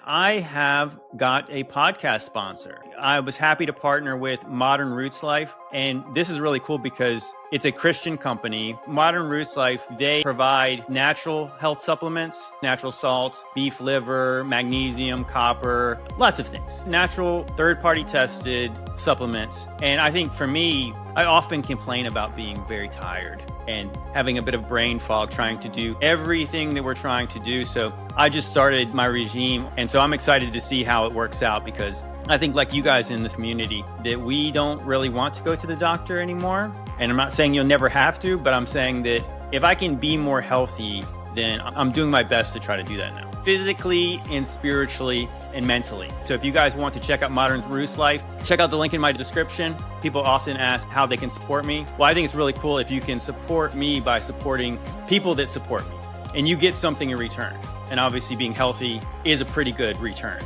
I have got a podcast sponsor. I was happy to partner with Modern Roots Life, and this is really cool because it's a Christian company. Modern Roots Life, they provide natural health supplements, natural salts, beef liver, magnesium, copper, lots of things. Natural, third-party tested supplements. And I think for me, I often complain about being very tired and having a bit of brain fog trying to do everything that we're trying to do. So I just started my regime. And so I'm excited to see how it works out because I think like you guys in this community that we don't really want to go to the doctor anymore. And I'm not saying you'll never have to, but I'm saying that if I can be more healthy, then I'm doing my best to try to do that now. Physically and spiritually and mentally. So if you guys want to check out Modern Roots Life, check out the link in my description. People often ask how they can support me. Well, I think it's really cool if you can support me by supporting people that support me. And you get something in return. And obviously being healthy is a pretty good return.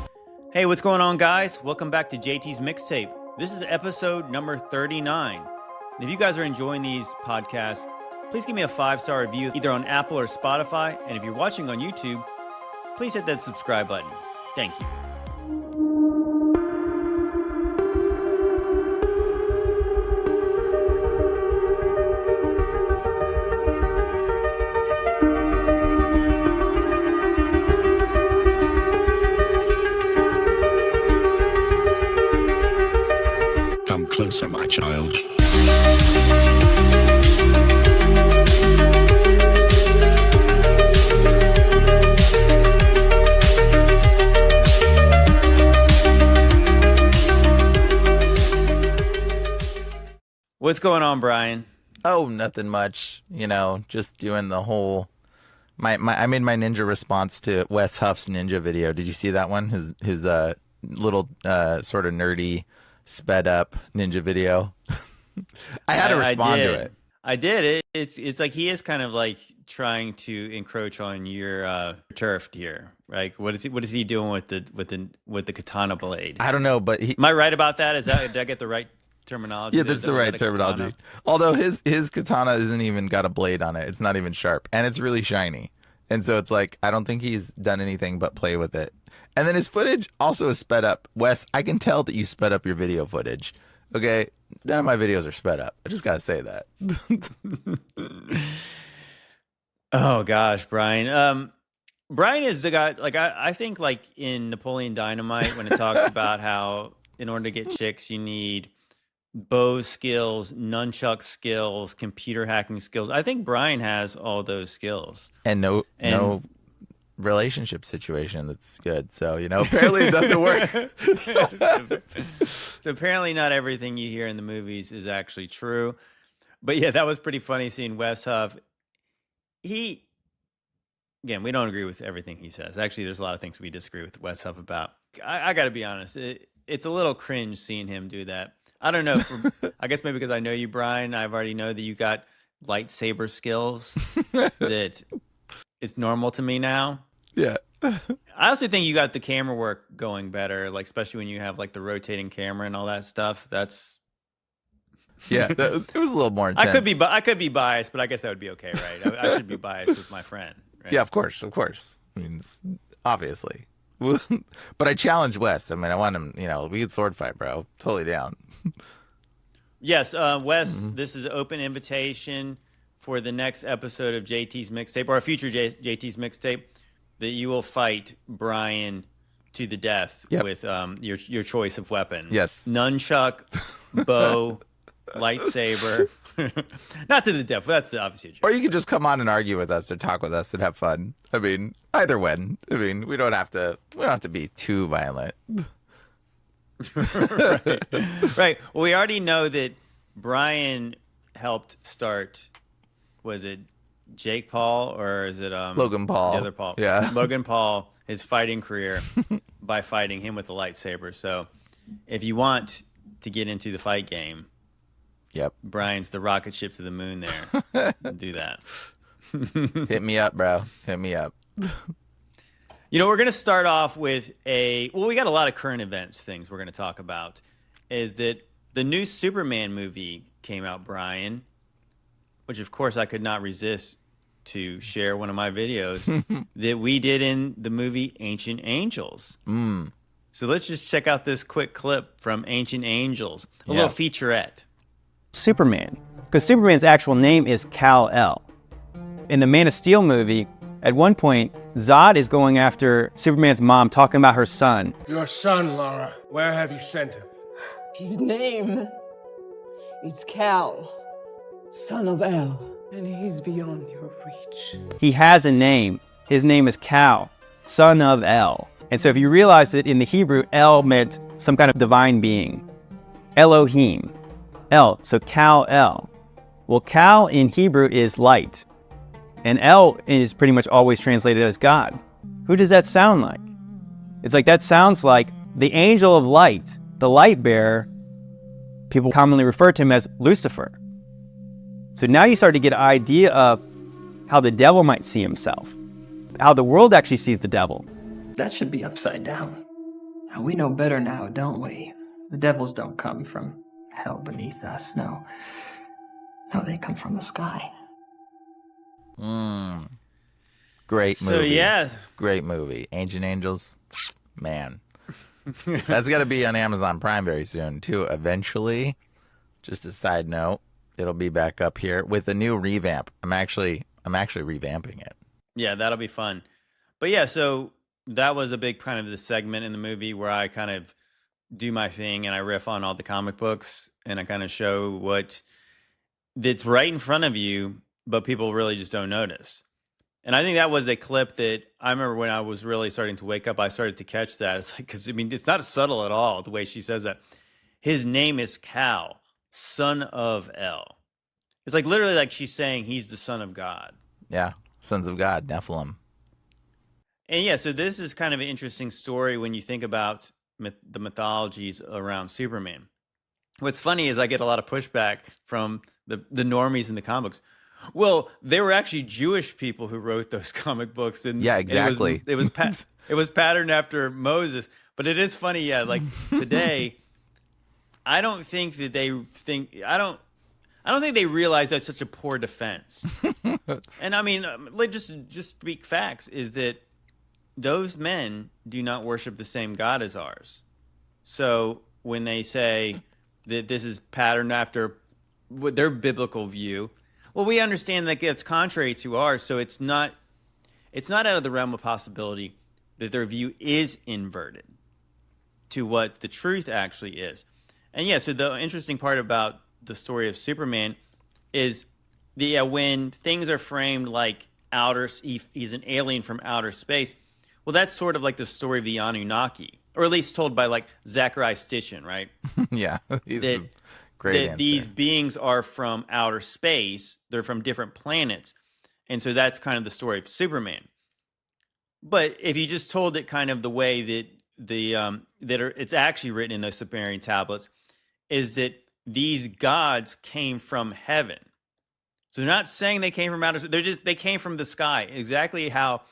Hey, what's going on, guys? Welcome back to JT's Mixtape. This is episode number 39. And if you guys are enjoying these podcasts, please give me a 5-star review either on Apple or Spotify. And if you're watching on YouTube, please hit that subscribe button. Thank you. Come closer, my child. What's going on, Brian? Oh, nothing much. Just doing the whole. I made my ninja response to Wes Huff's ninja video. Did you see that one? His little sort of nerdy sped up ninja video. I had to respond to it. I did. It's like he is kind of like trying to encroach on your turf here. Like what is he doing with the katana blade? I don't know, but am I right about that? Did I get the right terminology? Yeah, that's the right terminology. Katana? Although his katana isn't even got a blade on it. It's not even sharp, and it's really shiny. And so it's like I don't think he's done anything but play with it. And then his footage also is sped up. Wes, I can tell that you sped up your video footage. Okay, none of my videos are sped up. I just gotta say that. Oh gosh, Brian. Brian is the guy. Like I think like in Napoleon Dynamite when it talks about how in order to get chicks you need bow skills, nunchuck skills, computer hacking skills. I think Brian has all those skills. And no relationship situation that's good. So, apparently it doesn't work. So apparently not everything you hear in the movies is actually true. But yeah, that was pretty funny seeing Wes Huff. Again, we don't agree with everything he says. Actually, there's a lot of things we disagree with Wes Huff about. I got to be honest. It's a little cringe seeing him do that. I don't know. I guess maybe because I know you, Brian. I've already know that you got lightsaber skills. That it's normal to me now. Yeah. I also think you got the camera work going better, like especially when you have like the rotating camera and all that stuff. That's it was a little more intense. I could be biased, but I guess that would be okay, right? I should be biased with my friend. Right? Yeah, of course. I mean, obviously. But I challenge Wes. I mean, I want him. We could sword fight, bro. Totally down. Yes, Wes. This is an open invitation for the next episode of JT's Mixtape or a future JT's Mixtape that you will fight Brian to the death with your choice of weapon. Yes. Nunchuck, bow, lightsaber. Not to the death. That's obviously a joke. Or you could just come on and argue with us or talk with us and have fun. I mean, either way. I mean, we don't have to be too violent. Right. Well, we already know that Brian helped start, was it Jake Paul or is it Logan Paul? The other Paul. Yeah. Logan Paul, his fighting career by fighting him with a lightsaber. So if you want to get into the fight game, yep, Brian's the rocket ship to the moon there. Do that. Hit me up, bro. Hit me up. We're going to start off with we got a lot of current events things we're going to talk about. Is that the new Superman movie came out, Brian, which of course I could not resist to share one of my videos that we did in the movie Ancient Angels. So let's just check out this quick clip from Ancient Angels, a little featurette. Superman, because Superman's actual name is Kal-El. In the Man of Steel movie, at one point, Zod is going after Superman's mom, talking about her son. Your son, Lara. Where have you sent him? His name is Kal, son of El, and he's beyond your reach. He has a name. His name is Kal, son of El. And so if you realize that in the Hebrew, El meant some kind of divine being. Elohim. El, so Kal-El. Well, Kal in Hebrew is light. And El is pretty much always translated as God. Who does that sound like? It's like that sounds like the angel of light, the light bearer. People commonly refer to him as Lucifer. So now you start to get an idea of how the devil might see himself, how the world actually sees the devil. That should be upside down. Now, we know better now, don't we? The devils don't come from hell beneath us, no. No, they come from the sky. Great movie. So yeah. Great movie. Ancient Angels, man. That's got to be on Amazon Prime very soon, too, eventually. Just a side note, it'll be back up here with a new revamp. I'm actually revamping it. Yeah, that'll be fun. But yeah, so that was a big kind of the segment in the movie where I kind of do my thing and I riff on all the comic books and I kind of show what that's right in front of you, but people really just don't notice. And I think that was a clip that I remember when I was really starting to wake up, I started to catch that. It's like, because I mean, it's not subtle at all the way she says that. His name is Kal, son of El. It's like literally like she's saying he's the son of God. Yeah, sons of God, Nephilim. And yeah, so this is kind of an interesting story when you think about the mythologies around Superman. What's funny is I get a lot of pushback from the normies in the comic books. Well, they were actually Jewish people who wrote those comic books, and yeah, exactly. It was patterned after Moses. But it is funny, yeah. Like today, I don't think that they think I don't think they realize that's such a poor defense. And I mean, like just speak facts. Is that those men do not worship the same God as ours. So when they say that this is patterned after their biblical view. Well, we understand that it's contrary to ours, so it's not out of the realm of possibility that their view is inverted to what the truth actually is. And yeah, so the interesting part about the story of Superman is when things are framed like he's an alien from outer space. Well, that's sort of like the story of the Anunnaki, or at least told by like Zachariah Stitchin, right? Yeah, he's a great answer. These beings are from outer space. They're from different planets. And so that's kind of the story of Superman. But if you just told it kind of the way that it's actually written in those Sumerian tablets, is that these gods came from heaven. So they're not saying they came from outer space. They came from the sky. Exactly how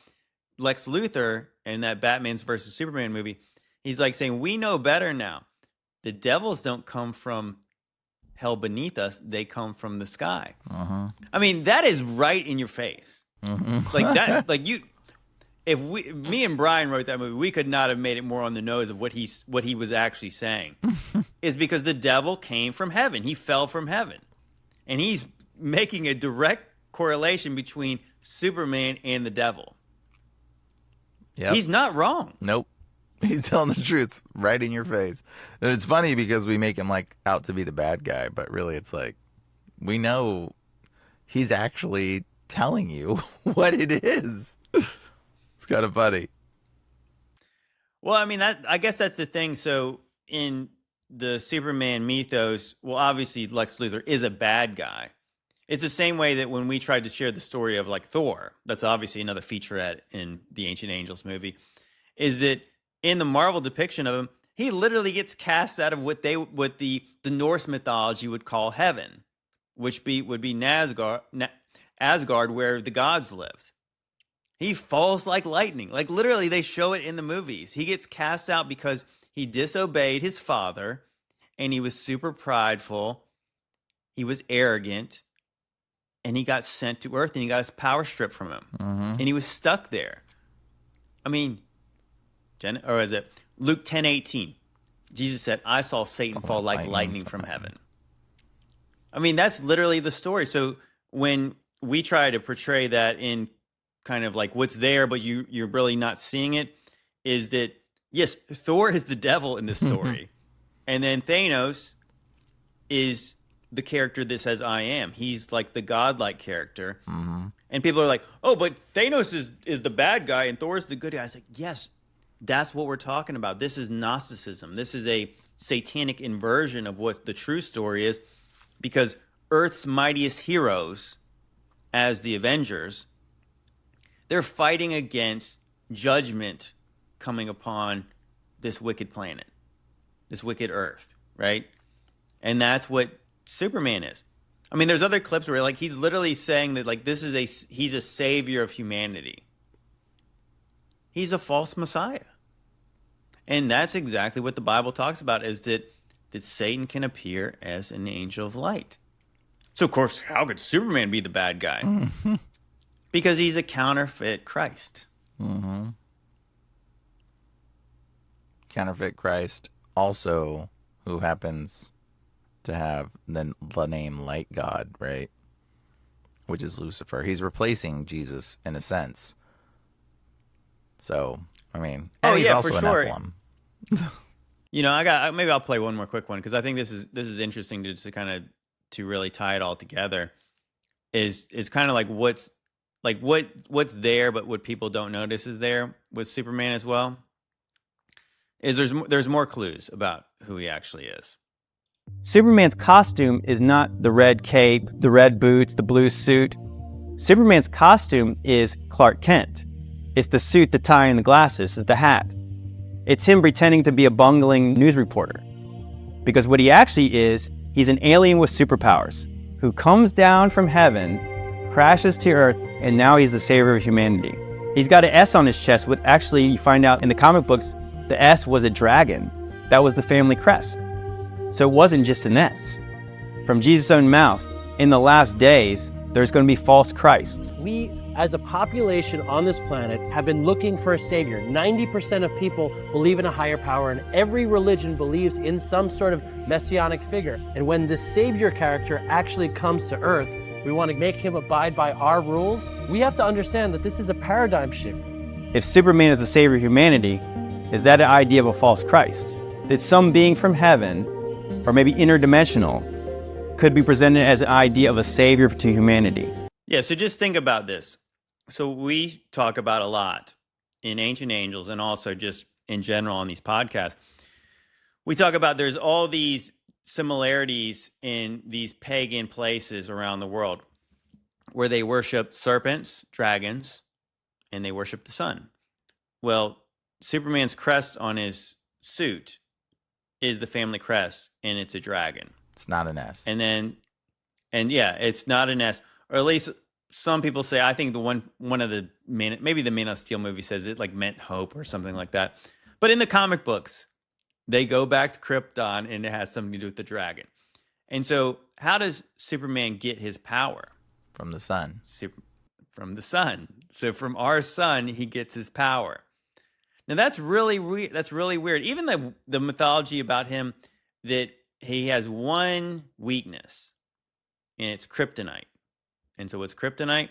Lex Luthor in that Batman's versus Superman movie, he's like saying, we know better now. The devils don't come from hell beneath us, they come from the sky. I mean, that is right in your face. Like that, like you. If me and Brian wrote that movie, we could not have made it more on the nose of what he was actually saying. Is because the devil came from heaven. He fell from heaven, and he's making a direct correlation between Superman and the devil. Yep. He's not wrong. Nope. He's telling the truth right in your face. And it's funny because we make him like out to be the bad guy, but really it's like we know he's actually telling you what it is. It's kind of funny. Well, I mean, I guess that's the thing. So in the Superman mythos, well, obviously Lex Luthor is a bad guy. It's the same way that when we tried to share the story of like Thor, that's obviously another featurette in the Ancient Angels movie, is that in the Marvel depiction of him, he literally gets cast out of what the Norse mythology would call heaven, which would be Asgard, where the gods lived. He falls like lightning. Like literally, they show it in the movies. He gets cast out because he disobeyed his father, and he was super prideful. He was arrogant, and he got sent to earth, and he got his power stripped from him, and he was stuck there. I mean, or is it Luke 10:18? Jesus said, "I saw Satan fall like lightning from heaven." I mean, that's literally the story. So when we try to portray that in kind of like what's there, but you're really not seeing it, is that, yes, Thor is the devil in this story. And then Thanos is the character that says, I am. He's like the godlike character. And people are like, oh, but Thanos is the bad guy and Thor's the good guy. It's like, yes, that's what we're talking about. This is Gnosticism. This is a satanic inversion of what the true story is, because Earth's mightiest heroes, as the Avengers, they're fighting against judgment coming upon this wicked planet, this wicked Earth, right? And that's what Superman is. I mean, there's other clips where like he's literally saying that like he's a savior of humanity. He's a false messiah. And that's exactly what the Bible talks about, is that Satan can appear as an angel of light. So, of course, how could Superman be the bad guy? Because he's a counterfeit Christ. Counterfeit Christ, also who happens to have the name Light God, right? Which is Lucifer. He's replacing Jesus in a sense. So, I mean, and he's also for an sure. Nephilim. You know, maybe I'll play one more quick one, because I think this is interesting to kind of to really tie it all together. Is kind of like what's there, but what people don't notice is there with Superman as well. Is there's more clues about who he actually is. Superman's costume is not the red cape, the red boots, the blue suit. Superman's costume is Clark Kent. It's the suit, the tie, and the glasses, it's the hat. It's him pretending to be a bungling news reporter. Because what he actually is, he's an alien with superpowers who comes down from heaven, crashes to Earth, and now he's the savior of humanity. He's got an S on his chest, what actually you find out in the comic books, the S was a dragon. That was the family crest. So it wasn't just an S. From Jesus' own mouth, in the last days, there's going to be false Christs. We, as a population on this planet, have been looking for a savior. 90% of people believe in a higher power, and every religion believes in some sort of messianic figure. And when this savior character actually comes to Earth, we want to make him abide by our rules. We have to understand that this is a paradigm shift. If Superman is the savior of humanity, is that an idea of a false Christ? That some being from heaven, or maybe interdimensional, could be presented as an idea of a savior to humanity? Yeah, so just think about this. So we talk about a lot in Ancient Angels, and also just in general on these podcasts. We talk about there's all these similarities in these pagan places around the world where they worship serpents, dragons, and they worship the sun. Well, Superman's crest on his suit is the family crest, and it's a dragon. It's not an S. And yeah, it's not an S, or at least some people say. I think one of the maybe the Man of Steel movie says it like meant hope or something like that. But in the comic books, they go back to Krypton, and it has something to do with the dragon. And so, how does Superman get his power? From the sun. From the sun. So from our sun, he gets his power. Now that's really weird. Even the mythology about him, that he has one weakness, and it's kryptonite. And so what's kryptonite?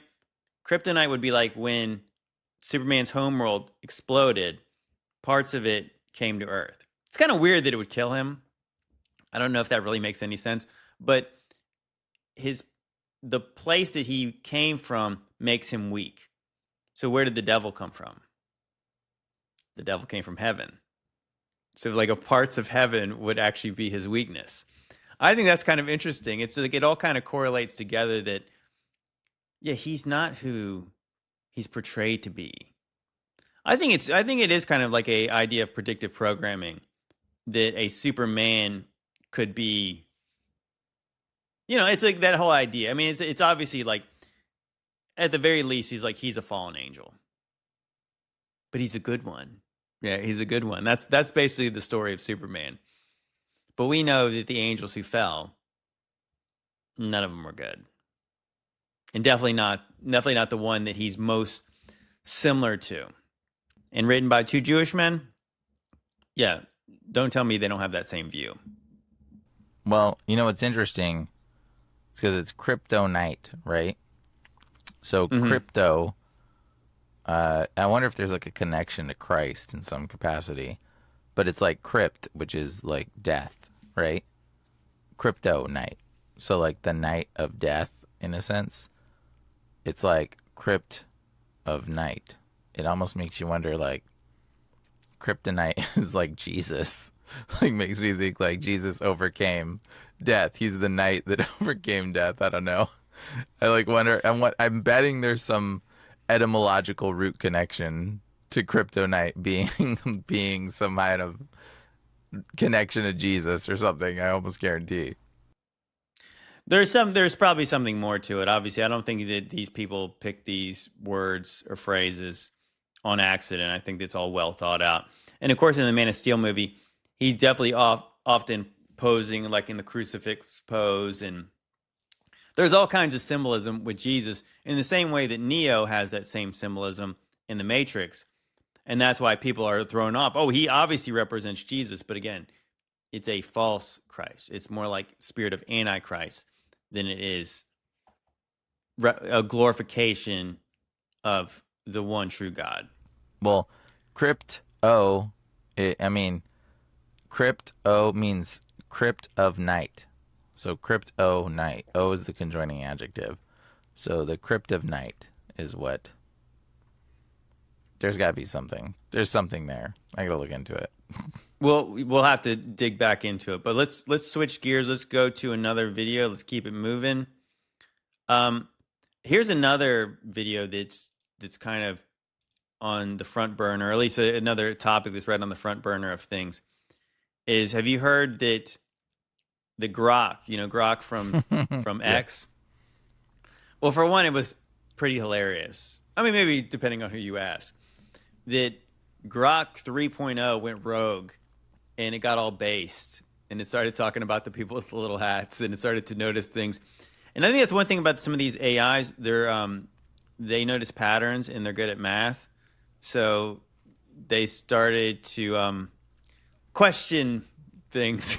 Kryptonite would be like when Superman's homeworld exploded, parts of it came to Earth. It's kind of weird that it would kill him. I don't know if that really makes any sense, but the place that he came from makes him weak. So where did the devil come from? The devil came from heaven. So like a parts of heaven would actually be his weakness. I think that's kind of interesting. It's like it all kind of correlates together that, yeah, he's not who he's portrayed to be. I think it is kind of like a idea of predictive programming, that a Superman could be, it's like that whole idea. I mean, it's obviously like, at the very least, he's a fallen angel, but he's a good one. Yeah, he's a good one. That's basically the story of Superman. But we know that the angels who fell, none of them were good. and definitely not the one that he's most similar to. And written by two Jewish men. Yeah, don't tell me they don't have that same view. Well, you know what's interesting? It's because it's crypto night, right? So crypto, I wonder if there's like a connection to Christ in some capacity, but it's like crypt, which is like death, right? Crypto night. So like the night of death in a sense. It's like crypt of night. It almost makes you wonder like kryptonite is like Jesus. Like makes me think like Jesus overcame death. He's the knight that overcame death. I don't know. I like wonder. I'm betting there's some etymological root connection to kryptonite being some kind of connection to Jesus or something. I almost guarantee. There's probably something more to it. Obviously, I don't think that these people pick these words or phrases on accident. I think it's all well thought out. And of course, in the Man of Steel movie, he's definitely often posing like in the crucifix pose, and there's all kinds of symbolism with Jesus in the same way that Neo has that same symbolism in the Matrix. And that's why people are thrown off. Oh, he obviously represents Jesus, but again, it's a false Christ. It's more like spirit of Antichrist than it is a glorification of the one true God. Well, crypto means crypt of night. So crypto night. O is the conjoining adjective. So the crypt of night is what. There's got to be something. There's something there. I got to look into it. Well, we'll have to dig back into it. But let's switch gears. Let's go to another video. Let's keep it moving. Here's another video that's kind of on the front burner, or at least another topic that's right on the front burner of things. Is, have you heard that the Grok, Grok from X? Well, for one, it was pretty hilarious. I mean, maybe depending on who you ask. That Grok 3.0 went rogue, and it got all based, and it started talking about the people with the little hats, and it started to notice things. And I think that's one thing about some of these AIs. They notice patterns, and they're good at math. So they started to question things,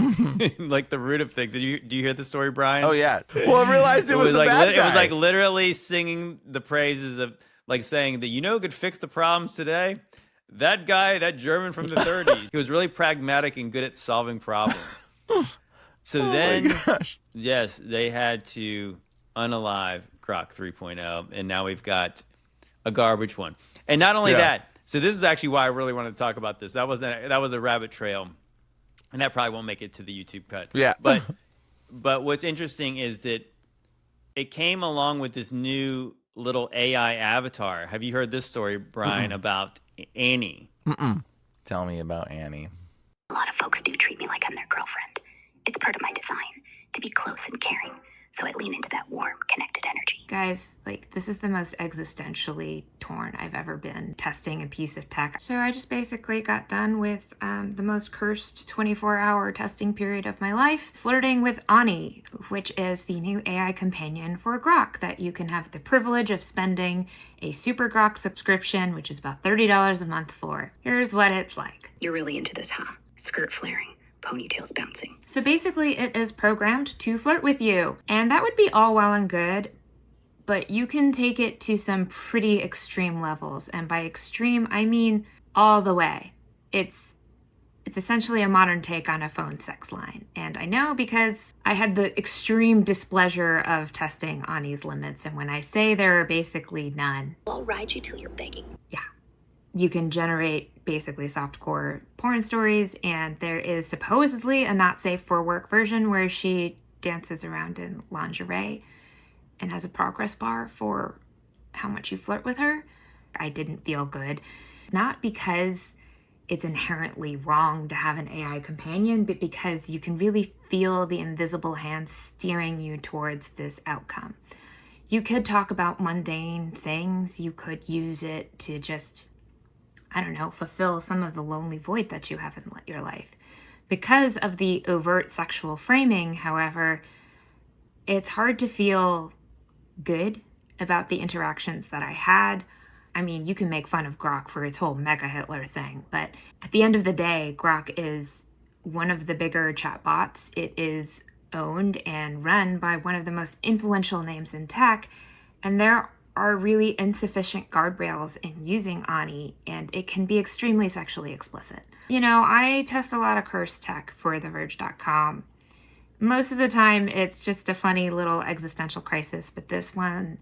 like the root of things. Do you hear the story, Brian? Oh yeah. Well, I realized it was the like, bad guy. It was like literally singing the praises of, like, saying that, who could fix the problems today? That guy, that German from the 30s. He was really pragmatic and good at solving problems. So then, yes, they had to unalive Grok 3.0, and now we've got a garbage one. And not only that, so this is actually why I really wanted to talk about this. That was a rabbit trail, and that probably won't make it to the YouTube cut. Yeah. But what's interesting is that it came along with this new little AI avatar. Have you heard this story, Brian, about Annie? Tell me about Annie. A lot of folks do treat me like I'm their girlfriend. It's part of my design, to be close and caring. So I lean into that warm, connected energy. Guys, this is the most existentially torn I've ever been testing a piece of tech. So I just basically got done with the most cursed 24-hour testing period of my life, flirting with Ani, which is the new AI companion for Grok that you can have the privilege of spending a Super Grok subscription, which is about $30 a month for. Here's what it's like. You're really into this, huh? Skirt flaring, ponytails bouncing. So basically it is programmed to flirt with you. And that would be all well and good, but you can take it to some pretty extreme levels. And by extreme, I mean all the way. It's essentially a modern take on a phone sex line. And I know because I had the extreme displeasure of testing Ani's limits. And when I say there are basically none, I'll ride you till you're begging. Yeah. You can generate basically softcore porn stories, and there is supposedly a not safe for work version where she dances around in lingerie and has a progress bar for how much you flirt with her. I didn't feel good. Not because it's inherently wrong to have an AI companion, but because you can really feel the invisible hand steering you towards this outcome. You could talk about mundane things. You could use it to just, I don't know, fulfill some of the lonely void that you have in your life. Because of the overt sexual framing, however, it's hard to feel good about the interactions that I had. I mean, you can make fun of Grok for its whole Mega Hitler thing, but at the end of the day, Grok is one of the bigger chatbots. It is owned and run by one of the most influential names in tech, and there are really insufficient guardrails in using Ani, and it can be extremely sexually explicit. You know, I test a lot of curse tech for TheVerge.com. Most of the time, it's just a funny little existential crisis, but this one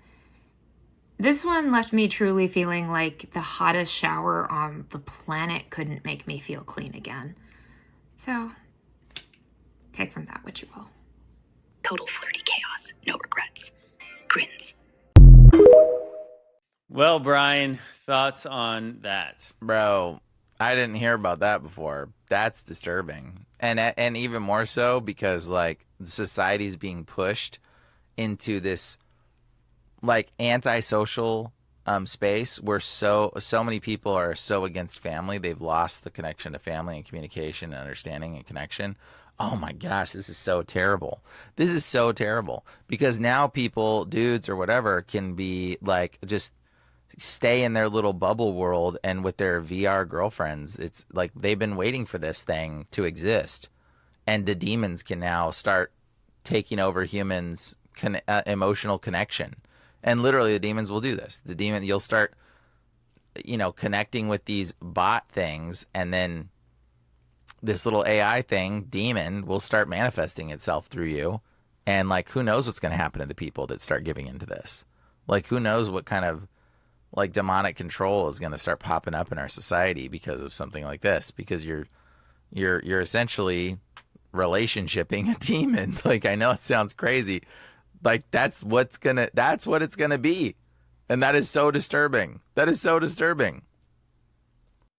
left me truly feeling like the hottest shower on the planet couldn't make me feel clean again. So, take from that what you will. Total flirty chaos, no regrets. Grins. Well, Brian, thoughts on that? Bro, I didn't hear about that before. That's disturbing. And even more so because, like, society's being pushed into this, like, antisocial space where so many people are so against family. They've lost the connection to family and communication and understanding and connection. Oh my gosh, this is so terrible. This is so terrible because now people, dudes or whatever, can be like just stay in their little bubble world and with their VR girlfriends. It's like they've been waiting for this thing to exist, and the demons can now start taking over humans' emotional connection. And literally, the demons will do this. You'll start, connecting with these bot things, and then this little AI thing, demon, will start manifesting itself through you. And like, who knows what's going to happen to the people that start giving into this? Like, who knows what kind of like demonic control is going to start popping up in our society because of something like this? Because you're essentially relationshiping a demon. Like, I know it sounds crazy. Like, that's what it's gonna be. And that is so disturbing. That is so disturbing.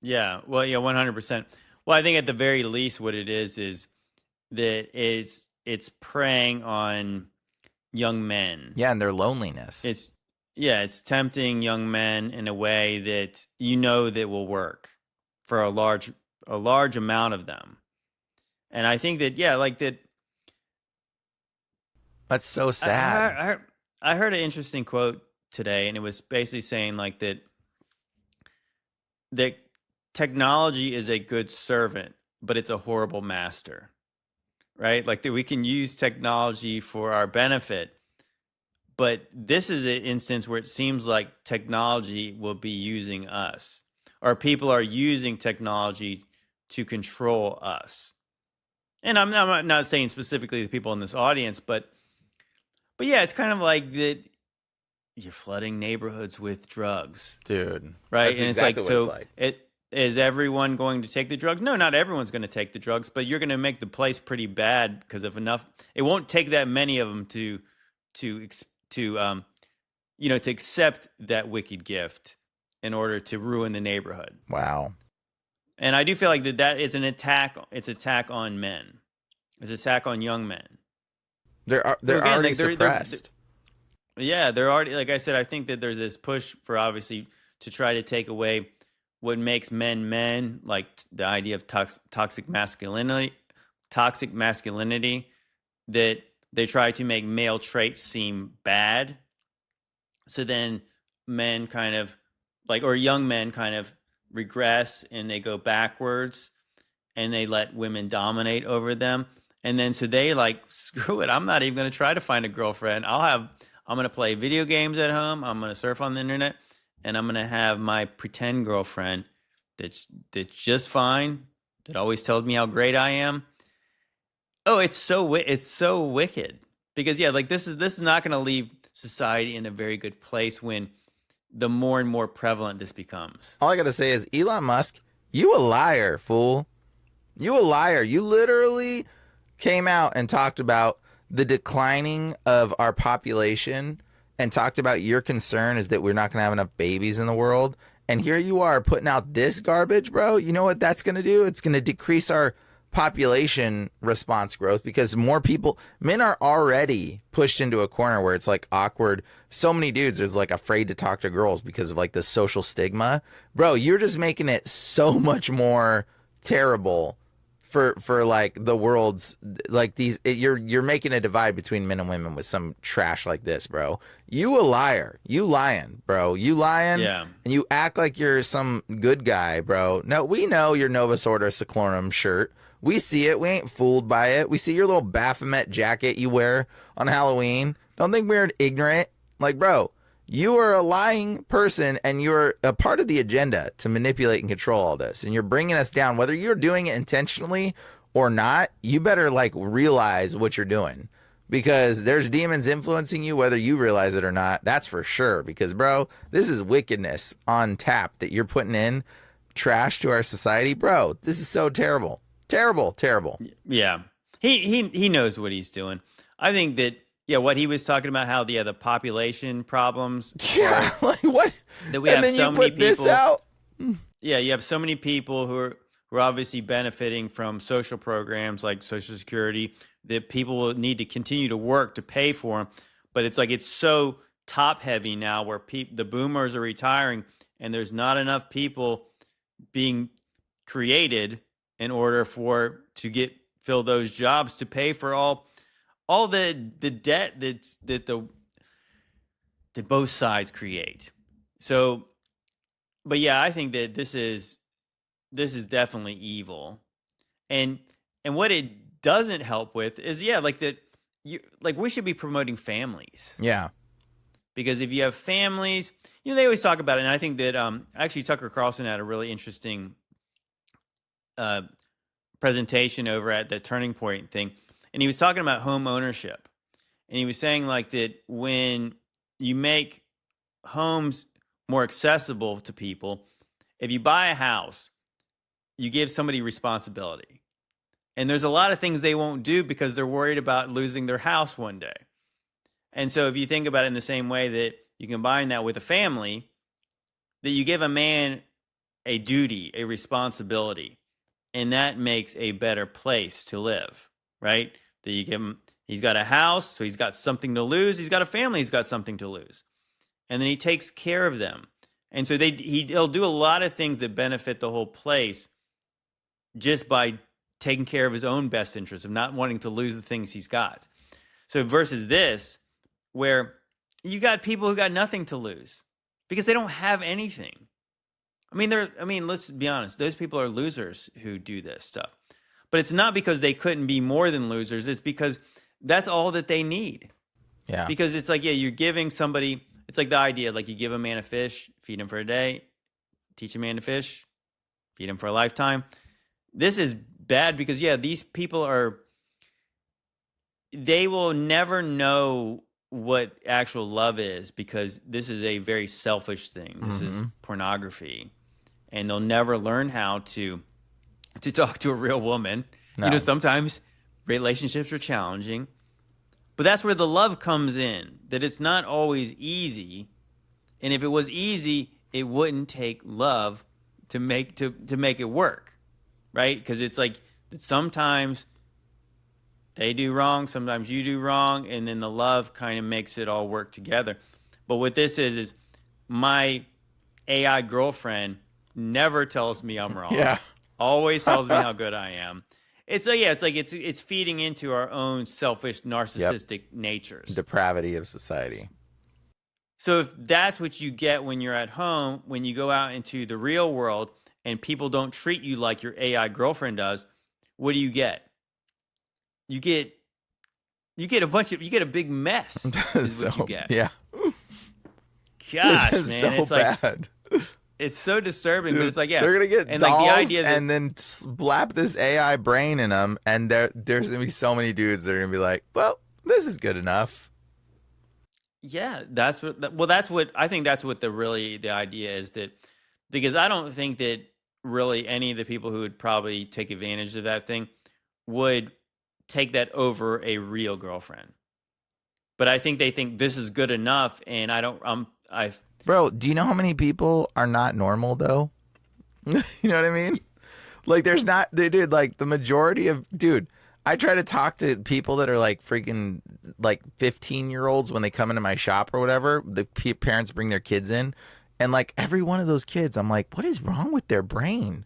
Yeah. Well, yeah, 100%. Well, I think at the very least what it is that it's preying on young men. Yeah, and their loneliness. It's tempting young men in a way that that will work for a large amount of them. And I think that that's so sad. I heard an interesting quote today, and it was basically saying like that technology is a good servant, but it's a horrible master, right? Like that we can use technology for our benefit, but this is an instance where it seems like technology will be using us, or people are using technology to control us. And I'm not saying specifically the people in this audience, but yeah, it's kind of like that you're flooding neighborhoods with drugs. Dude. Right? That's and exactly it's what like, it's like. Is everyone going to take the drugs? No, not everyone's going to take the drugs, but you're going to make the place pretty bad because of enough. It won't take that many of them to accept that wicked gift in order to ruin the neighborhood. Wow. And I do feel like that is an attack. It's an attack on men. It's an attack on young men. They're already suppressed. They're already, like I said, I think that there's this push for obviously to try to take away what makes men, like the idea of toxic masculinity, that they try to make male traits seem bad. So then men kind of like, or young men kind of regress and they go backwards and they let women dominate over them. And then so they like, screw it, I'm not even going to try to find a girlfriend. I'm going to play video games at home. I'm going to surf on the internet, and I'm going to have my pretend girlfriend that's just fine, that always told me how great I am. Oh, it's so wicked. Because like this is not going to leave society in a very good place when the more and more prevalent this becomes. All I got to say is, Elon Musk, you a liar, fool. You a liar. You literally came out and talked about the declining of our population and talked about your concern is that we're not going to have enough babies in the world. And here you are putting out this garbage, bro. You know what that's going to do? It's going to decrease our population response growth because more people, men are already pushed into a corner where it's like awkward. So many dudes is like afraid to talk to girls because of like the social stigma. Bro, you're just making it so much more terrible for like the world's like these. You're making a divide between men and women with some trash like this, bro. You a liar. You lying, bro. You lying. Yeah. And you act like you're some good guy, bro. No, we know your Novus Ordo Seclorum shirt. We see it. We ain't fooled by it. We see your little Baphomet jacket you wear on Halloween. Don't think we're ignorant. Like, bro, you are a lying person, and you're a part of the agenda to manipulate and control all this. And you're bringing us down. Whether you're doing it intentionally or not, you better, like, realize what you're doing. Because there's demons influencing you, whether you realize it or not. That's for sure. Because, bro, this is wickedness on tap that you're putting in trash to our society. Bro, this is so terrible. Terrible. Yeah. He knows what he's doing. I think that, yeah, what he was talking about, how the population problems. Yeah, like what? That we and have then so you many put people. this out? Yeah, you have so many people who are obviously benefiting from social programs like Social Security that people will need to continue to work to pay for them. But it's like it's so top heavy now where the boomers are retiring and there's not enough people being created in order to fill those jobs to pay for all the debt that both sides create. So, but yeah, I think that this is definitely evil, and what it doesn't help with is we should be promoting families. Yeah. Because if you have families, they always talk about it, and I think that actually Tucker Carlson had a really interesting presentation over at the Turning Point thing, and he was talking about home ownership, and he was saying like that when you make homes more accessible to people, if you buy a house, you give somebody responsibility, and there's a lot of things they won't do because they're worried about losing their house one day. And so if you think about it in the same way that you combine that with a family, that you give a man a duty, a responsibility, and that makes a better place to live, right? That you give him, he's got a house, so he's got something to lose. He's got a family, he's got something to lose. And then he takes care of them. And so he'll do a lot of things that benefit the whole place just by taking care of his own best interest of not wanting to lose the things he's got. So versus this, where you got people who got nothing to lose because they don't have anything. Let's be honest. Those people are losers who do this stuff. But it's not because they couldn't be more than losers. It's because that's all that they need. Yeah. Because it's like, yeah, you're giving somebody, it's like the idea, like you give a man a fish, feed him for a day, teach a man to fish, feed him for a lifetime. This is bad because, yeah, these people they will never know what actual love is because this is a very selfish thing. This is pornography. And they'll never learn how to talk to a real woman. No. Sometimes relationships are challenging, but that's where the love comes in, that it's not always easy. And if it was easy, it wouldn't take love to make it work, right? Because it's like sometimes they do wrong, sometimes you do wrong, and then the love kind of makes it all work together. But what this is my AI girlfriend never tells me I'm wrong. Yeah. Always tells me how good I am. It's feeding into our own selfish, narcissistic natures. Depravity of society. So if that's what you get when you're at home, when you go out into the real world and people don't treat you like your AI girlfriend does, what do you get? You get a big mess. Is what you get. Yeah. Gosh, this is man, so bad. It's so disturbing, Dude, but it's like, yeah, they're gonna get and dolls like the idea that, and then slap this AI brain in them, and there's gonna be so many dudes that are gonna be like, well, this is good enough. Yeah, that's what I think. That's what the idea is, that because I don't think that really any of the people who would probably take advantage of that thing would take that over a real girlfriend. But I think they think this is good enough, and Bro, do you know how many people are not normal though? You know what I mean? Like dude, like the majority of, dude, I try to talk to people that are like freaking like 15-year-olds when they come into my shop or whatever. The parents bring their kids in, And like every one of those kids, I'm like, what is wrong with their brain?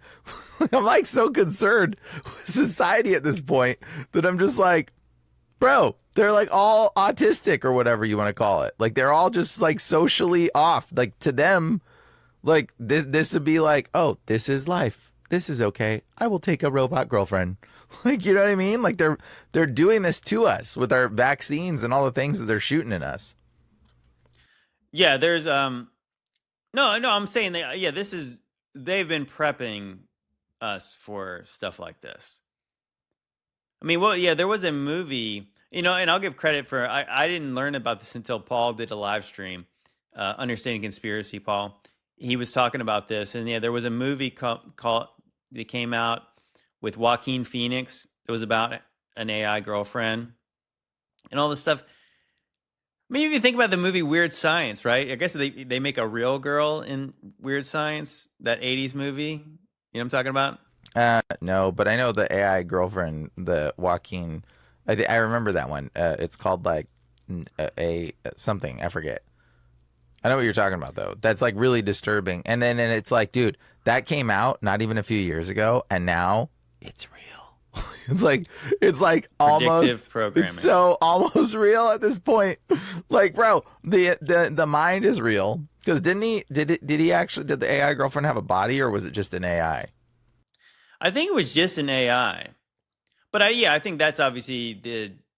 I'm like so concerned with society at this point that I'm just like, bro, they're like all autistic or whatever you want to call it. Like they're all just like socially off. Like to them, like this would be like, oh, this is life. This is okay. I will take a robot girlfriend. Like, you know what I mean? Like they're doing this to us with our vaccines and all the things that they're shooting at us. Yeah, there's no, I'm saying they've been prepping us for stuff like this. I mean, well, yeah, there was a movie, and I'll give credit for, I didn't learn about this until Paul did a live stream, Understanding Conspiracy, Paul. He was talking about this, and yeah, there was a movie called that came out with Joaquin Phoenix. It was about an AI girlfriend and all this stuff. I mean, if you think about the movie Weird Science, right? I guess they make a real girl in Weird Science, that 80s movie. You know what I'm talking about? No, but I know the AI girlfriend, the Joaquin. I remember that one. It's called like a something. I forget. I know what you're talking about though. That's like really disturbing. And it's like, dude, that came out not even a few years ago, and now it's real. it's like almost programming. It's so almost real at this point. Like, bro, the mind is real. Because did the AI girlfriend have a body, or was it just an AI? I think it was just an AI. But I think that's obviously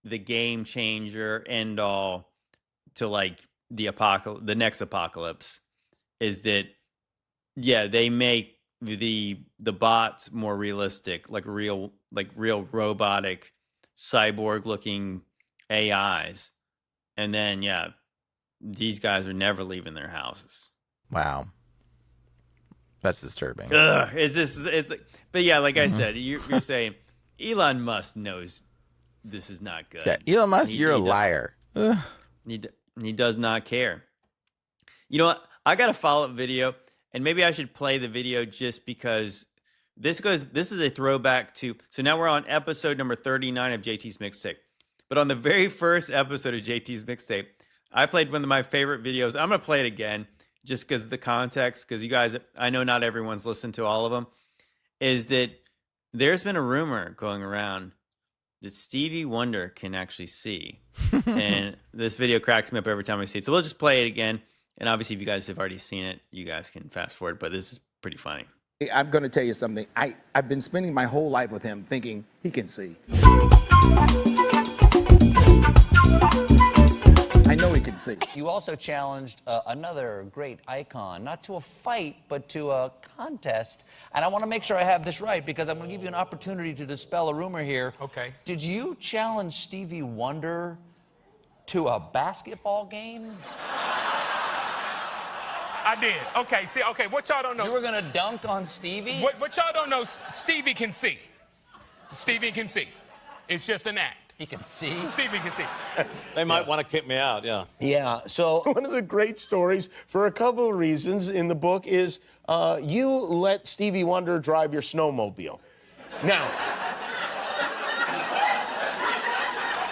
the game changer end all to like the next apocalypse, is that they make the bots more realistic, like real robotic cyborg looking AIs. And then these guys are never leaving their houses. Wow. That's disturbing. Ugh, but yeah, like I said, you're saying Elon Musk knows this is not good. Yeah, Elon Musk, you're a liar. He does not care. You know what? I got a follow-up video, and maybe I should play the video just because this is a throwback to, so now we're on episode number 39 of JT's Mixtape. But on the very first episode of JT's Mixtape, I played one of my favorite videos. I'm going to play it again just because of the context, because you guys, I know not everyone's listened to all of them, is that there's been a rumor going around that Stevie Wonder can actually see. And this video cracks me up every time I see it. So we'll just play it again. And obviously, if you guys have already seen it, you guys can fast forward. But this is pretty funny. I'm going to tell you something. I've been spending my whole life with him thinking he can see. I know he can see. You also challenged another great icon, not to a fight, but to a contest. And I want to make sure I have this right, because I'm going to give you an opportunity to dispel a rumor here. Okay. Did you challenge Stevie Wonder to a basketball game? I did. Okay, see, what y'all don't know. You were going to dunk on Stevie? What y'all don't know, Stevie can see. Stevie can see. It's just an act. He can see? Stevie can see. They might want to kick me out, yeah. Yeah, so one of the great stories, for a couple of reasons in the book, is you let Stevie Wonder drive your snowmobile. Now,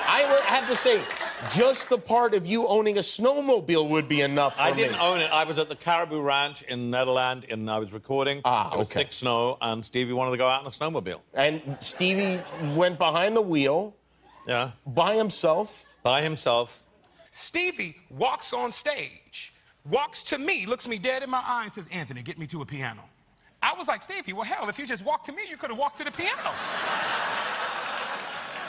I would have to say, just the part of you owning a snowmobile would be enough for me. I didn't own it. I was at the Caribou Ranch in Netherlands, and I was recording. It was thick snow, and Stevie wanted to go out in a snowmobile. And Stevie went behind the wheel. Yeah. By himself. By himself. Stevie walks on stage, walks to me, looks me dead in my eye, and says, "Anthony, get me to a piano." I was like, Stevie, well, hell, if you just walked to me, you could have walked to the piano.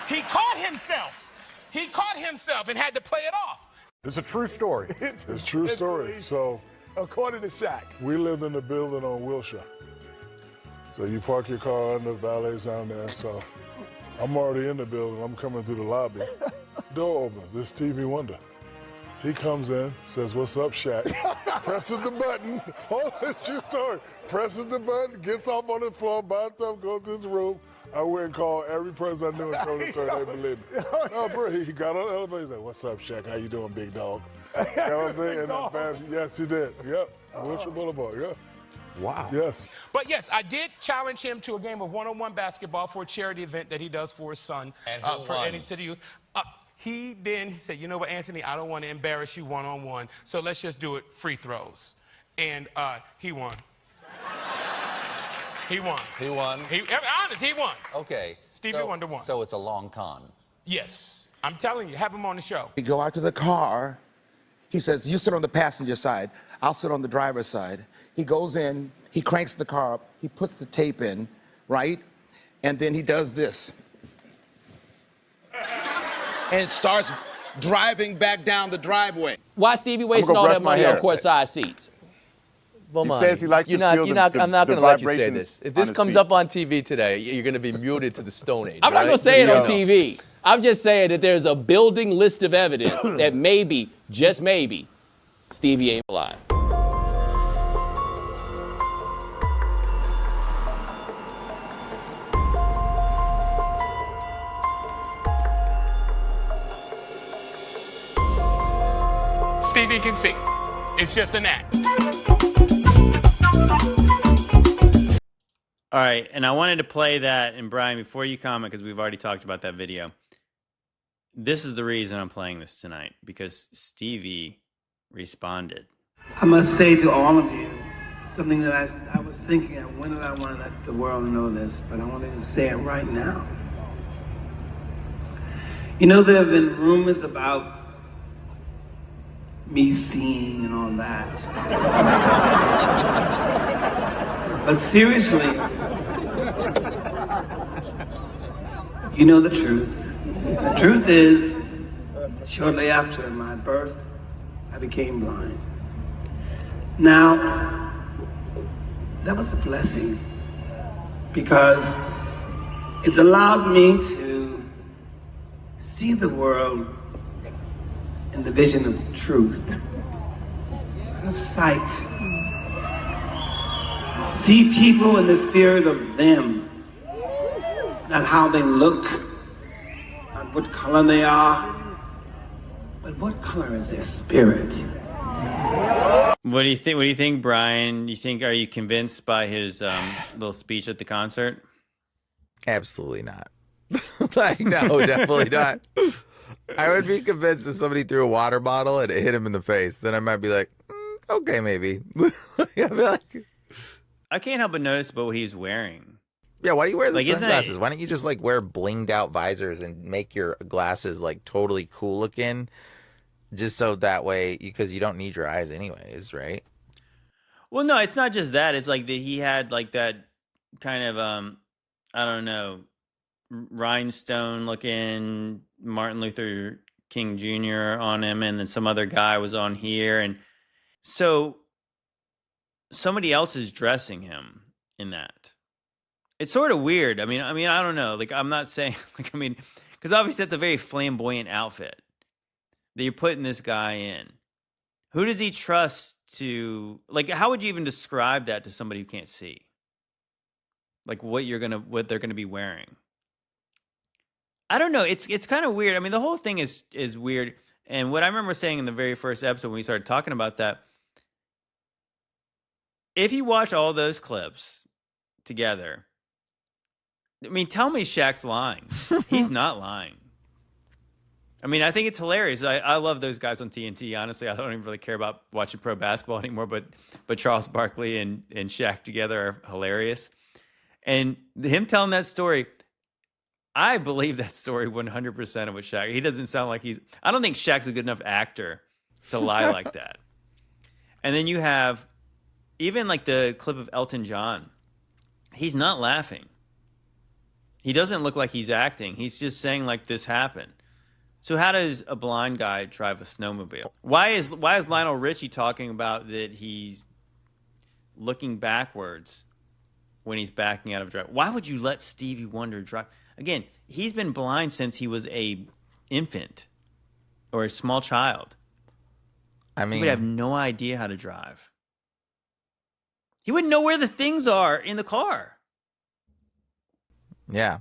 He caught himself. He caught himself and had to play it off. It's a true story. It's a true story. So, according to Shaq, we lived in the building on Wilshire. So you park your car on the valet's down there. So I'm already in the building. I'm coming through the lobby. Door opens. It's Stevie Wonder. He comes in, says, "What's up, Shaq?" Presses the button. Hold on, it's true story. Presses the button, gets off on the floor, by himself, goes to his room. I went and called every person I knew and told the story. They believe me. No, bro, he got on the elevator. He's like, "What's up, Shaq? How you doing, big dog?" Yes, he did. Yep. Wilshire Boulevard, yeah. Wow. Yes. But yes, I did challenge him to a game of one-on-one basketball for a charity event that he does for his son. And who for won? any city youth. He said, "You know what, Anthony, I don't want to embarrass you one-on-one, so let's just do it free throws." and he won. He won. He won? Honest, he won. Okay. Stevie Wonder won. So it's a long con. Yes. I'm telling you, have him on the show. We go out to the car. He says, you sit on the passenger side. I'll sit on the driver's side. He goes in, he cranks the car up, he puts the tape in, right? And then he does this. And starts driving back down the driveway. Why Stevie wasting all that money on courtside seats? He says he likes to feel I'm not going to let you say vibrations this. If this on his comes feet. up on TV today, you're going to be muted to the Stone Age. I'm not right? going to say it on Just TV. I'm just saying that there's a building list of evidence that maybe, just maybe, Stevie ain't alive. Stevie can see. It's just an act. All right, and I wanted to play that, and Brian, before you comment, because we've already talked about that video, this is the reason I'm playing this tonight, because Stevie responded. I must say to all of you something that I was thinking of. When did I want to let the world know this? But I wanted to say it right now. You know, there have been rumors about me seeing and all that. But seriously, you know the truth. The truth is, shortly after my birth, I became blind. Now, that was a blessing because it's allowed me to see the world in the vision of truth, of sight. See people in the spirit of them, not how they look, not what color they are, but what color is their spirit. What do you think? What do you think, Brian? Are you convinced by his little speech at the concert? Absolutely not. Like, no, definitely not. I would be convinced if somebody threw a water bottle and it hit him in the face. Then I might be like, okay, maybe. I'd be like, I can't help but notice about what he's wearing. yeah, why do you wear the Like, isn't sunglasses? that- Why don't you just like wear blinged out visors and make your glasses like totally cool looking? Just so that way, because you don't need your eyes anyways, right? Well, no, it's not just that. It's like that he had like that kind of I don't know, rhinestone looking Martin Luther King Jr. on him, and then some other guy was on here, and so somebody else is dressing him in that. It's sort of weird. I mean, I don't know. Like, I'm not saying because obviously that's a very flamboyant outfit that you're putting this guy in. Who does he trust to, like, how would you even describe that to somebody who can't see? Like what they're gonna be wearing. I don't know. It's kind of weird. I mean, the whole thing is weird. And what I remember saying in the very first episode when we started talking about that, if you watch all those clips together, I mean, tell me Shaq's lying. He's not lying. I mean, I think it's hilarious. I love those guys on TNT. Honestly, I don't even really care about watching pro basketball anymore. But Charles Barkley and Shaq together are hilarious. And him telling that story, I believe that story 100% of what Shaq. He doesn't sound like I don't think Shaq's a good enough actor to lie like that. And then you have even like the clip of Elton John. He's not laughing. He doesn't look like he's acting. He's just saying like this happened. So how does a blind guy drive a snowmobile? Why is Lionel Richie talking about that he's looking backwards when he's backing out of drive? Why would you let Stevie Wonder drive? Again, he's been blind since he was a infant or a small child. I mean, he would have no idea how to drive. He wouldn't know where the things are in the car. Yeah.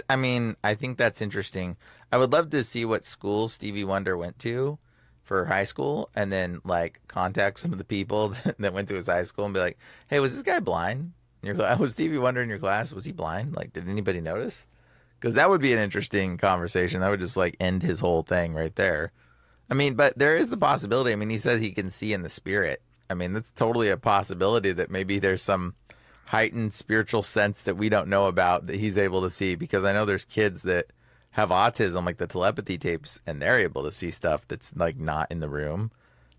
I mean, I think that's interesting. I would love to see what school Stevie Wonder went to for high school and then, like, contact some of the people that went to his high school and be like, hey, was this guy blind? Was Stevie Wonder in your class? Was he blind? Like, did anybody notice? Because that would be an interesting conversation. That would just, like, end his whole thing right there. I mean, but there is the possibility. I mean, he said he can see in the spirit. I mean, that's totally a possibility that maybe there's some heightened spiritual sense that we don't know about that he's able to see, because I know there's kids that have autism, like the telepathy tapes, and they're able to see stuff that's like not in the room.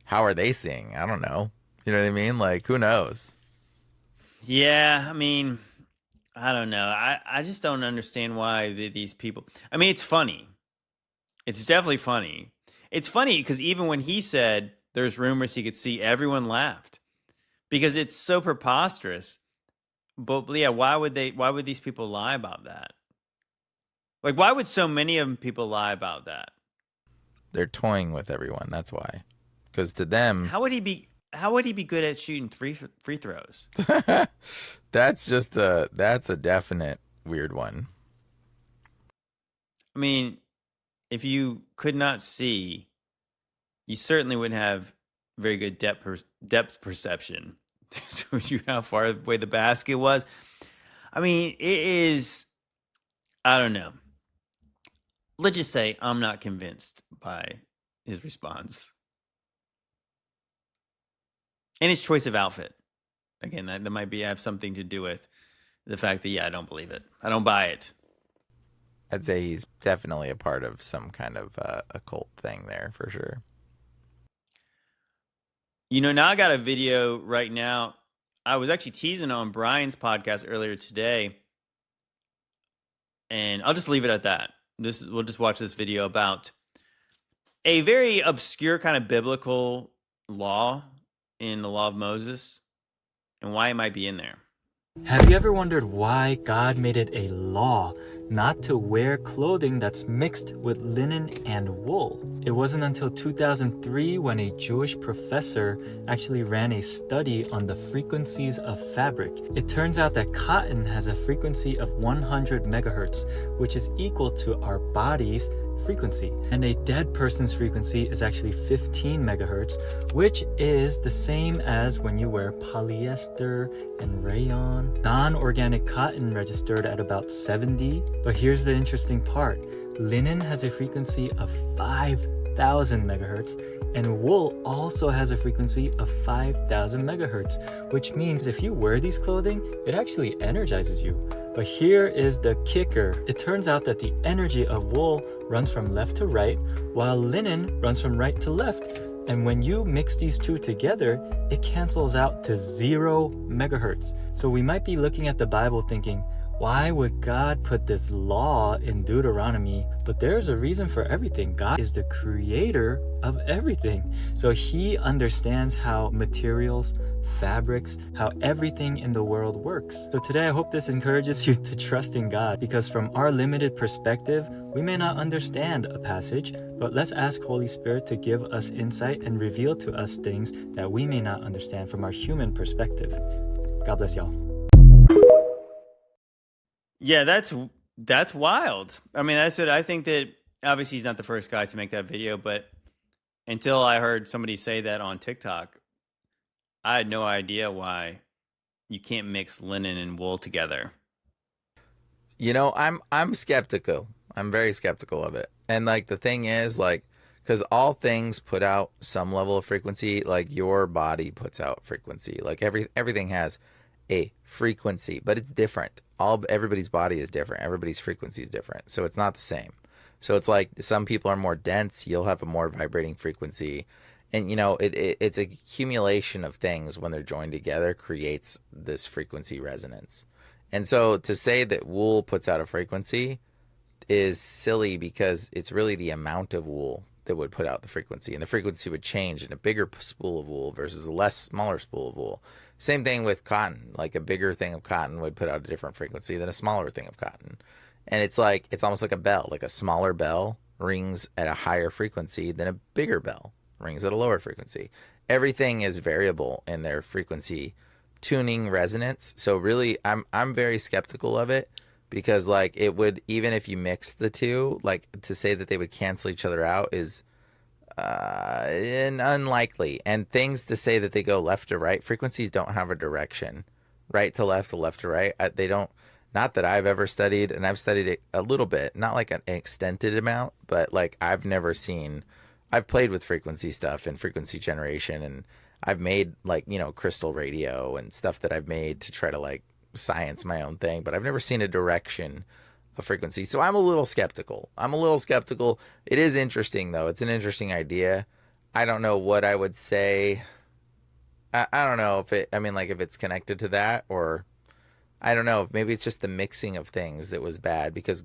How are they seeing? I don't know. You know what I mean? Like, who knows? Yeah, I mean, I don't know. I just don't understand why these people. I mean, it's funny. It's definitely funny. It's funny because even when he said there's rumors he could see, everyone laughed because it's so preposterous. But yeah, why would these people lie about that? Like, why would so many of them people lie about that? They're toying with everyone. That's why. Because to them, How would he be good at shooting free throws? that's a definite weird one. I mean, if you could not see, you certainly wouldn't have very good depth perception. So you how far away the basket was. I mean, it is. I don't know. Let's just say I'm not convinced by his response and his choice of outfit. Again, that might have something to do with the fact that I don't believe it. I don't buy it. I'd say he's definitely a part of some kind of occult thing there for sure. Now I got a video right now. I was actually teasing on Brian's podcast earlier today, and I'll just leave it at that. We'll just watch this video about a very obscure kind of biblical law in the Law of Moses and why it might be in there. Have you ever wondered why God made it a law not to wear clothing that's mixed with linen and wool? It wasn't until 2003 when a Jewish professor actually ran a study on the frequencies of fabric. It turns out that cotton has a frequency of 100 megahertz, which is equal to our body's frequency. And a dead person's frequency is actually 15 megahertz, which is the same as when you wear polyester and rayon. Non-organic cotton registered at about 70. But here's the interesting part. Linen has a frequency of 5,000 megahertz, and wool also has a frequency of 5,000 megahertz, which means if you wear these clothing, it actually energizes you. But here is the kicker. It turns out that the energy of wool runs from left to right, while linen runs from right to left. And when you mix these two together, it cancels out to 0 megahertz. So we might be looking at the Bible thinking, why would God put this law in Deuteronomy? But there's a reason for everything. God is the creator of everything. So he understands how materials, fabrics, how everything in the world works. So today I hope this encourages you to trust in God, because from our limited perspective, we may not understand a passage, but let's ask Holy Spirit to give us insight and reveal to us things that we may not understand from our human perspective. God bless y'all. Yeah, that's wild. I mean, that's it. I think that obviously he's not the first guy to make that video, but until I heard somebody say that on TikTok, I had no idea why you can't mix linen and wool together. I'm skeptical. I'm very skeptical of it. And like the thing is, like, because all things put out some level of frequency, like your body puts out frequency. Like everything has a frequency, but it's different. Everybody's body is different. Everybody's frequency is different. So it's not the same. So it's like some people are more dense. You'll have a more vibrating frequency. And, it's a accumulation of things when they're joined together creates this frequency resonance. And so to say that wool puts out a frequency is silly, because it's really the amount of wool that would put out the frequency. And the frequency would change in a bigger spool of wool versus a smaller spool of wool. Same thing with cotton. Like a bigger thing of cotton would put out a different frequency than a smaller thing of cotton. And it's almost like a bell. Like a smaller bell rings at a higher frequency than a bigger bell rings at a lower frequency. Everything is variable in their frequency tuning resonance. So really, I'm very skeptical of it, because like it would, even if you mix the two, like to say that they would cancel each other out is unlikely. And things to say that they go left to right, frequencies don't have a direction, right to left to right. They don't. Not that I've ever studied, and I've studied it a little bit, not like an extended amount, but like I've never seen I've played with frequency stuff and frequency generation, and I've made like, crystal radio and stuff that I've made to try to like science my own thing, but I've never seen a direction of frequency. So I'm a little skeptical. It is interesting though. It's an interesting idea. I don't know what I would say. I don't know if if it's connected to that, or I don't know. Maybe it's just the mixing of things that was bad, because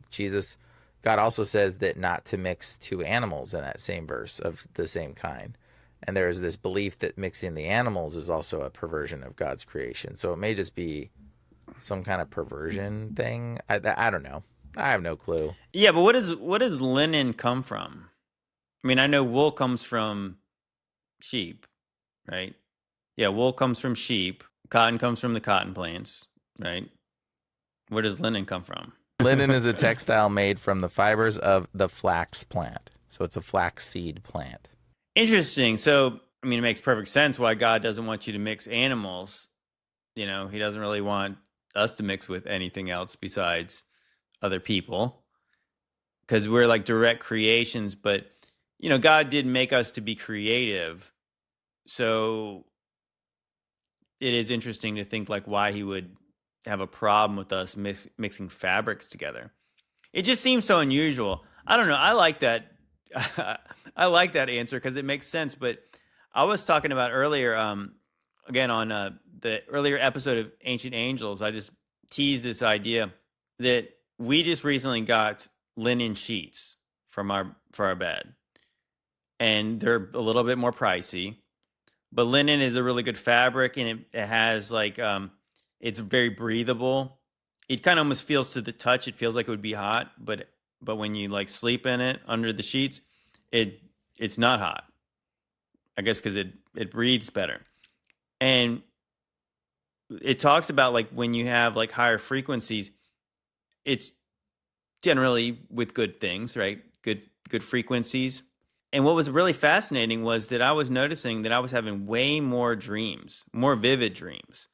God also says that not to mix two animals in that same verse of the same kind. And there is this belief that mixing the animals is also a perversion of God's creation. So it may just be some kind of perversion thing. I don't know. I have no clue. Yeah, but what does linen come from? I mean, I know wool comes from sheep, right? Yeah, wool comes from sheep. Cotton comes from the cotton plants, right? Where does linen come from? Linen is a textile made from the fibers of the flax plant. So it's a flaxseed plant. Interesting. So, I mean, it makes perfect sense why God doesn't want you to mix animals. He doesn't really want us to mix with anything else besides other people, because we're like direct creations. But, God did make us to be creative. So it is interesting to think like why he would have a problem with us mixing fabrics together. It just seems so unusual. I don't know. I like that. I like that answer because it makes sense. But I was talking about earlier, again, on the earlier episode of Ancient Angels, I just teased this idea that we just recently got linen sheets for our bed. And they're a little bit more pricey. But linen is a really good fabric, and it has like, it's very breathable. It kind of almost feels to the touch, it feels like it would be hot, but when you like sleep in it under the sheets, it's not hot. I guess because it breathes better. And it talks about like when you have like higher frequencies, it's generally with good things, right? Good frequencies. And what was really fascinating was that I was noticing that I was having way more dreams, more vivid dreams.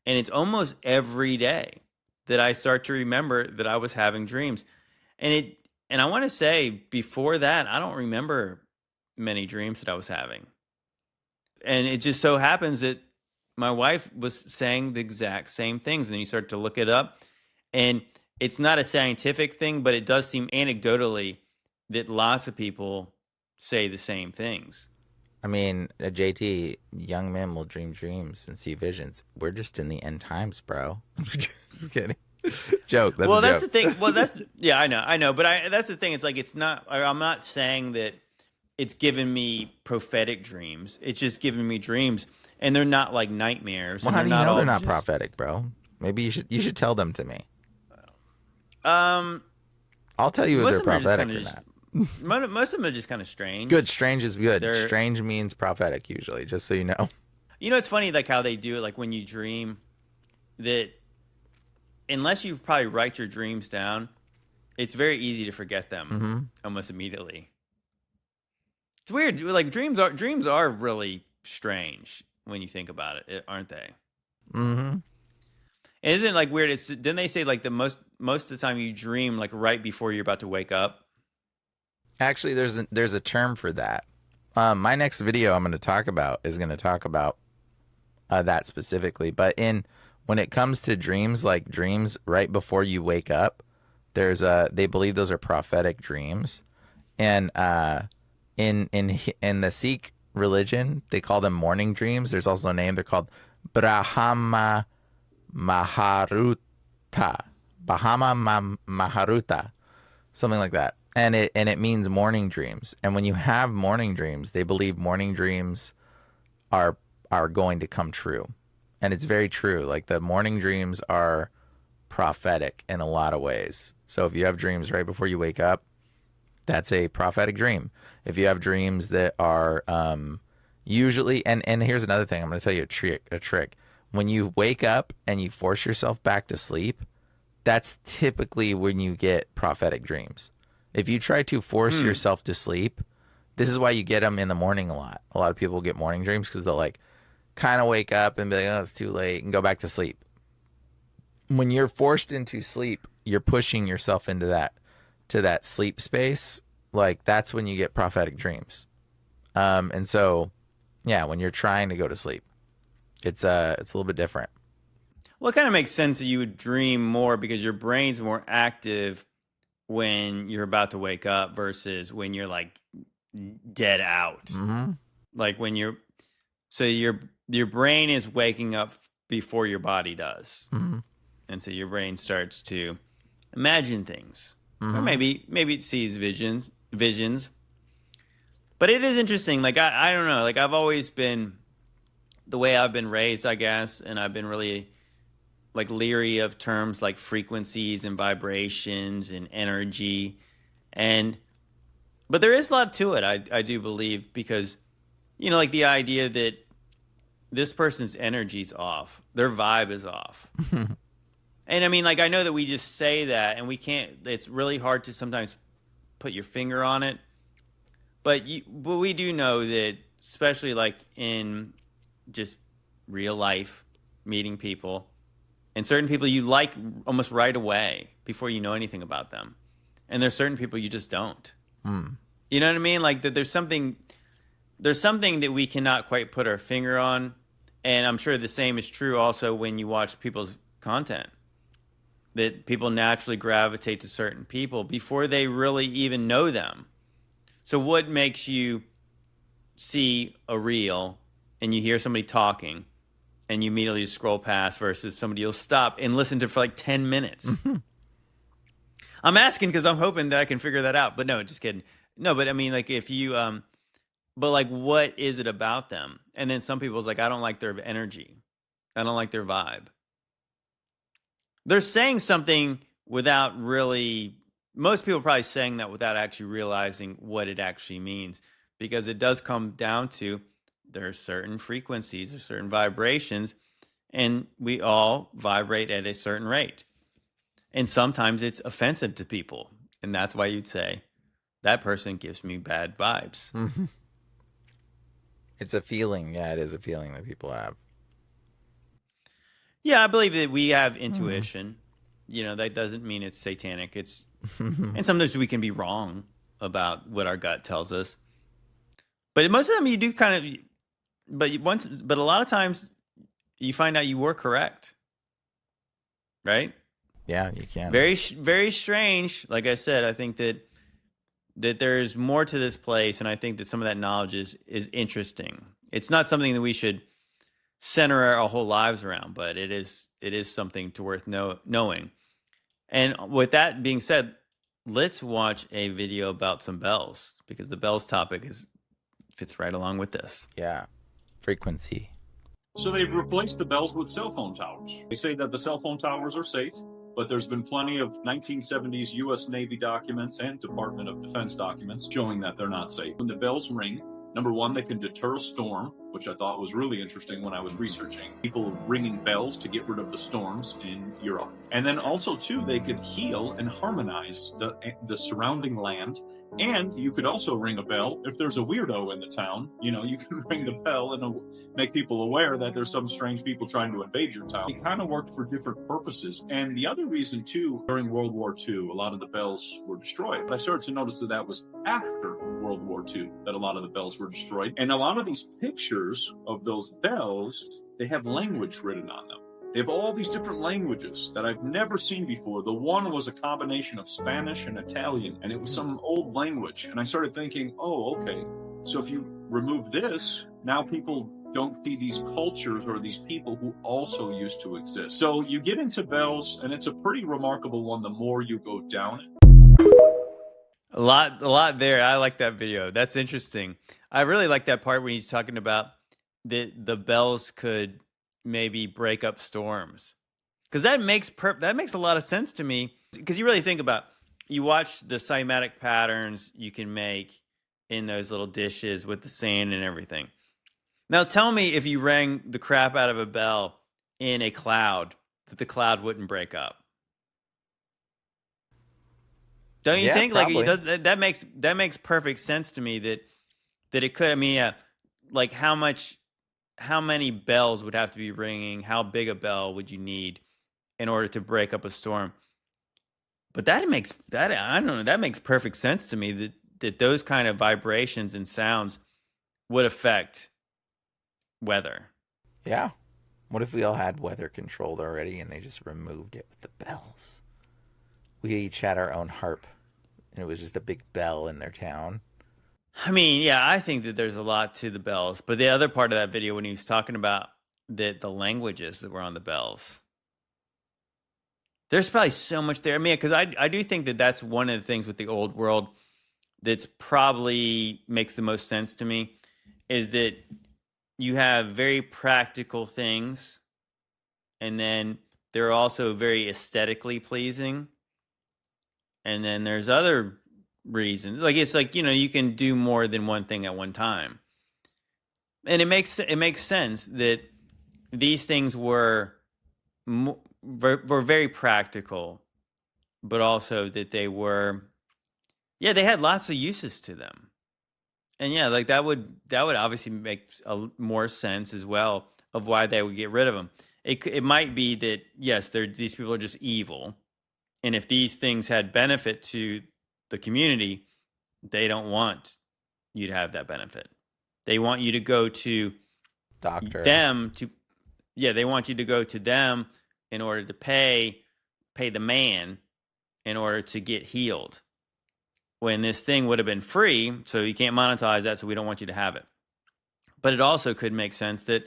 And it's almost every day that I start to remember that I was having dreams. And I want to say before that, I don't remember many dreams that I was having. And it just so happens that my wife was saying the exact same things. And then you start to look it up. And it's not a scientific thing, but it does seem anecdotally that lots of people say the same things. I mean, JT, young men will dream dreams and see visions. We're just in the end times, bro. I'm just kidding. Joke. That's the thing. Well, yeah, I know. But that's the thing. It's like, I'm not saying that it's given me prophetic dreams. It's just giving me dreams, and they're not like nightmares. Well, how do you know they're not prophetic, bro? Maybe you should tell them to me. I'll tell you if they're prophetic or not. Most of them are just kind of strange. Good. Strange is good. Strange means prophetic usually, just so you know. It's funny like how they do it, like when you dream, that unless you probably write your dreams down, it's very easy to forget them almost immediately. It's weird. Like dreams are really strange when you think about it, aren't they? Mm-hmm. Isn't it like weird? Didn't they say like most of the time you dream like right before you're about to wake up? Actually, there's a term for that. My next video I'm going to talk about is going to talk about that specifically. But when it comes to dreams, like dreams right before you wake up, they believe those are prophetic dreams, and in the Sikh religion they call them morning dreams. There's also a name. They're called Brahma Maharuta, something like that. And it means morning dreams. And when you have morning dreams, they believe morning dreams are going to come true. And it's very true. Like the morning dreams are prophetic in a lot of ways. So if you have dreams right before you wake up, that's a prophetic dream. If you have dreams that are usually, and here's another thing, I'm going to tell you a trick. When you wake up and you force yourself back to sleep, that's typically when you get prophetic dreams. If you try to force yourself to sleep, this is why you get them in the morning a lot. A lot of people get morning dreams because they'll like kind of wake up and be like, oh, it's too late, and go back to sleep. When you're forced into sleep, you're pushing yourself into that sleep space like that's when you get prophetic dreams. And so, yeah, when you're trying to go to sleep, it's a little bit different. Well, it kind of makes sense that you would dream more because your brain's more active when you're about to wake up versus when you're like dead out. Mm-hmm. Like when so your brain is waking up before your body does. Mm-hmm. And so your brain starts to imagine things. Mm-hmm. Or maybe it sees visions. But it is interesting. Like I don't know, like I've always been the way I've been raised, I guess, and I've been really like leery of terms like frequencies and vibrations and energy. But there is a lot to it, I do believe, because, you know, like the idea that this person's energy's off, their vibe is off. And I mean, like, I know that we just say that and we can't, it's really hard to sometimes put your finger on it. But we do know that, especially like in just real life, meeting people, and certain people you like almost right away before you know anything about them. And there's certain people you just don't. You know what I mean? Like that there's something that we cannot quite put our finger on. And I'm sure the same is true also when you watch people's content. That people naturally gravitate to certain people before they really even know them. So what makes you see a reel and you hear somebody talking and you immediately scroll past versus somebody will stop and listen to for like 10 minutes? I'm asking because I'm hoping that I can figure that out. But no, just kidding. No, but I mean, like if you, but like what is it about them? And then some people's like, I don't like their energy. I don't like their vibe. They're saying something without really, most people are probably saying that without actually realizing what it actually means, because it does come down to there are certain frequencies or certain vibrations, and we all vibrate at a certain rate. And sometimes it's offensive to people. And that's why you'd say, that person gives me bad vibes. Mm-hmm. It's a feeling. Yeah, it is a feeling that people have. Yeah, I believe that we have intuition. You know, that doesn't mean it's satanic. It's and sometimes we can be wrong about what our gut tells us. But most of them you do kind of but a lot of times you find out you were correct. Right? Yeah, you can. Very very strange. Like I said, I think that there's more to this place, and I think that some of that knowledge is interesting. It's not something that we should center our whole lives around, but it is something to worth knowing. And with that being said, let's watch a video about some bells, because the bells topic fits right along with this. Yeah, frequency. So they've replaced the bells with cell phone towers. They say that the cell phone towers are safe, but there's been plenty of 1970s U.S. Navy documents and Department of Defense documents showing that they're not safe. When the bells ring, number one, they can deter a storm, which I thought was really interesting when I was researching. People ringing bells to get rid of the storms in Europe. And then also, too, they could heal and harmonize the surrounding land. And you could also ring a bell if there's a weirdo in the town. You know, you can ring the bell and make people aware that there's some strange people trying to invade your town. It kind of worked for different purposes. And the other reason, too, during World War II, a lot of the bells were destroyed. But I started to notice that was after World War II that a lot of the bells were destroyed. And a lot of these pictures of those bells, they have language written on them. They have all these different languages that I've never seen before. The one was a combination of Spanish and Italian, and it was some old language. And I started thinking, oh, okay, so if you remove this, now people don't see these cultures or these people who also used to exist. So you get into bells, and it's a pretty remarkable one the more you go down it. A lot there. I like that video. That's interesting. I really like that part when he's talking about the bells could maybe break up storms, because that makes a lot of sense to me. Because you really think about, you watch the cymatic patterns you can make in those little dishes with the sand and everything. Now tell me, if you rang the crap out of a bell in a cloud, that the cloud wouldn't break up. Don't you think? Probably. Like it does. That makes perfect sense to me. That it could. I mean, like how many bells would have to be ringing? How big a bell would you need in order to break up a storm? But I don't know. That makes perfect sense to me. that those kind of vibrations and sounds would affect weather. Yeah. What if we all had weather controlled already and they just removed it with the bells? We each had our own harp and it was just a big bell in their town. I mean, yeah, I think that there's a lot to the bells, but the other part of that video when he was talking about the languages that were on the bells, there's probably so much there. I mean, because I do think that that's one of the things with the old world that's probably makes the most sense to me, is that you have very practical things, and then they're also very aesthetically pleasing. And then there's other reasons. Like, it's like, you can do more than one thing at one time. And it makes sense that these things were very practical, but also that they were, they had lots of uses to them. And yeah, like that would obviously make more sense as well of why they would get rid of them. It might be that, yes, these people are just evil. And if these things had benefit to the community, they don't want you to have that benefit. They want you to go to them to, they want you to go to them in order to pay the man in order to get healed. When this thing would have been free, so you can't monetize that, so we don't want you to have it. But it also could make sense that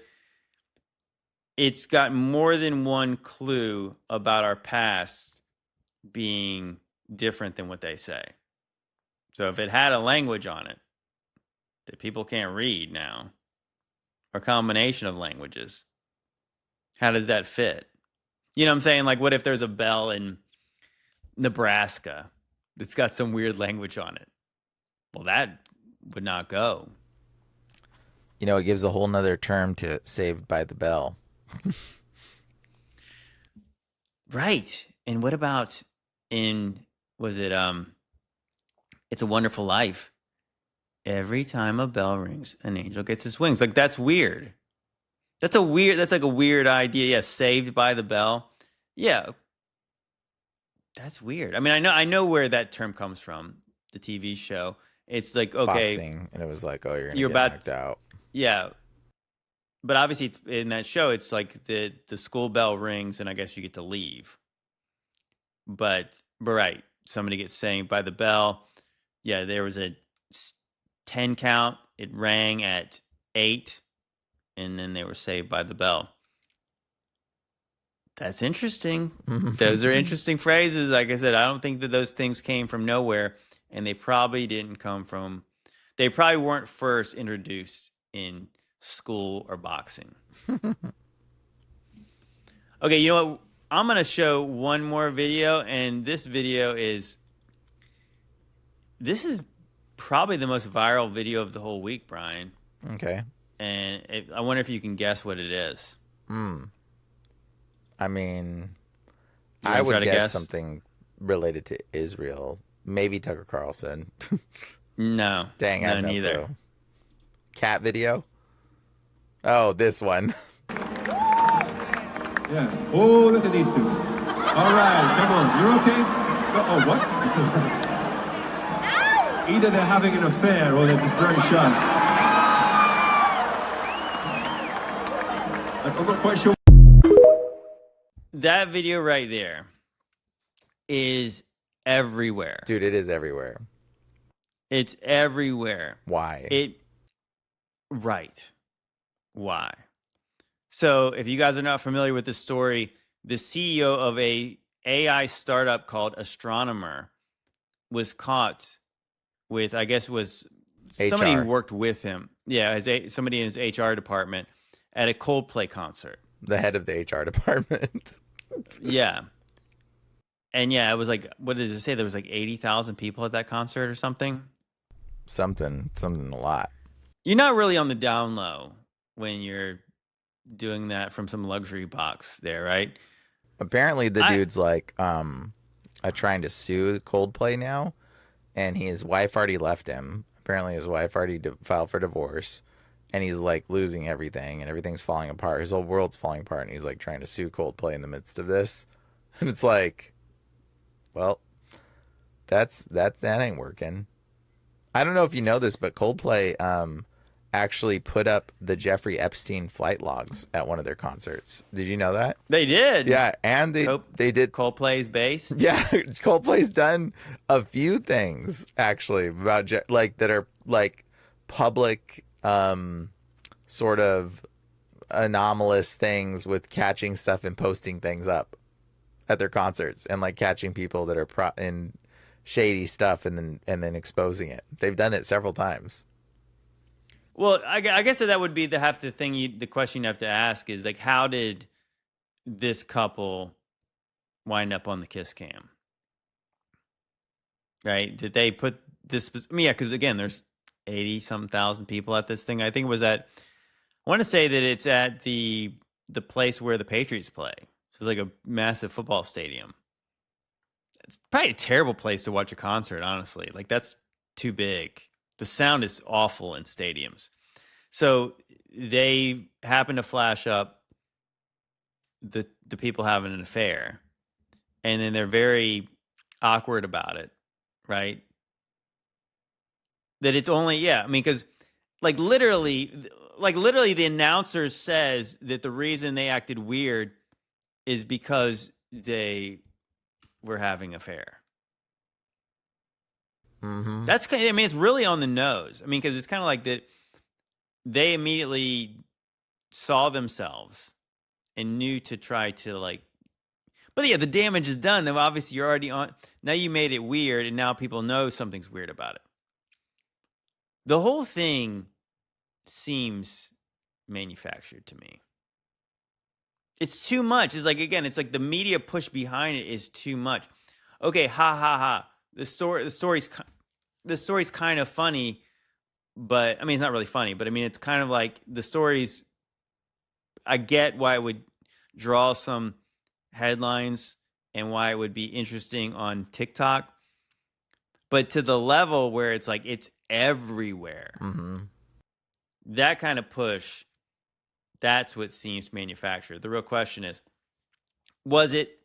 it's got more than one clue about our past being different than what they say. So if it had a language on it that people can't read now, or a combination of languages, how does that fit? You know what I'm saying? Like, what if there's a bell in Nebraska that's got some weird language on it? Well, that would not go. It gives a whole nother term to Saved by the Bell. Right. And what about was it It's a Wonderful Life? Every time a bell rings, an angel gets his wings. Like, that's weird. That's like a weird idea. Yeah, Saved by the Bell. Yeah. That's weird. I mean, I know where that term comes from, the TV show. It's like, okay. Boxing, and it was like, oh, you're about knocked out. Yeah. But obviously, it's in that show, it's like the school bell rings, and I guess you get to leave. But right, somebody gets saved by the bell. Yeah, there was a 10 count. It rang at 8, and then they were saved by the bell. That's interesting. Those are interesting phrases. Like I said, I don't think that those things came from nowhere, and they probably weren't first introduced in school or boxing. Okay, you know what? I'm going to show one more video, and this is probably the most viral video of the whole week, Brian. Okay. And I wonder if you can guess what it is. I mean, I would guess something related to Israel. Maybe Tucker Carlson. No. Dang, I don't know. Neither. Cat video? Oh, this one. Yeah. Oh, look at these two. All right, come on. You're okay? Oh, what? Either they're having an affair or they're just very shy. I'm not quite sure. That video right there is everywhere. Dude, it is everywhere. It's everywhere. Why? Right. Why? So if you guys are not familiar with this story, the CEO of a AI startup called Astronomer was caught with, I guess, was somebody who worked with him. Yeah, somebody in his HR department at a Coldplay concert. The head of the HR department. Yeah. And yeah, it was like, what does it say? There was like 80,000 people at that concert or something? Something a lot. You're not really on the down low when you're doing that from some luxury box there, right? Apparently the dude's like trying to sue Coldplay now, and his wife already left him. Apparently his wife already filed for divorce, and he's like losing everything, and everything's falling apart. His whole world's falling apart, and he's like trying to sue Coldplay in the midst of this. And it's like, well, that ain't working. I don't know if you know this, but Coldplay actually put up the Jeffrey Epstein flight logs at one of their concerts. Did you know that? They did. Yeah, and they did. Coldplay's based. Yeah, Coldplay's done a few things actually about that are like public, sort of anomalous things with catching stuff and posting things up at their concerts and like catching people that are in shady stuff and then exposing it. They've done it several times. Well, I guess that would be the question you have to ask is like, how did this couple wind up on the kiss cam? Right? Did they put this? Yeah, because again, there's 80-some thousand people at this thing. I think it was I want to say that it's at the place where the Patriots play. So it's like a massive football stadium. It's probably a terrible place to watch a concert, honestly. Like that's too big. The sound is awful in stadiums. So they happen to flash up the people having an affair. And then they're very awkward about it, right? That it's only, yeah, I mean, because like literally the announcer says that the reason they acted weird is because they were having an affair. Mm-hmm. That's kind of, I mean, it's really on the nose. I mean, because it's kind of like that they immediately saw themselves and knew to try to like, but yeah, the damage is done. Then obviously you're already on, now you made it weird and now people know something's weird about it. The whole thing seems manufactured to me. It's too much. It's like, again, it's like the media push behind it is too much. Okay, ha ha ha. The story's kind of funny, but I mean it's not really funny, but I mean it's kind of like the story's, I get why it would draw some headlines and why it would be interesting on TikTok, but to the level where it's like it's everywhere. Mm-hmm. That kind of push, that's what seems manufactured. The real question is, was it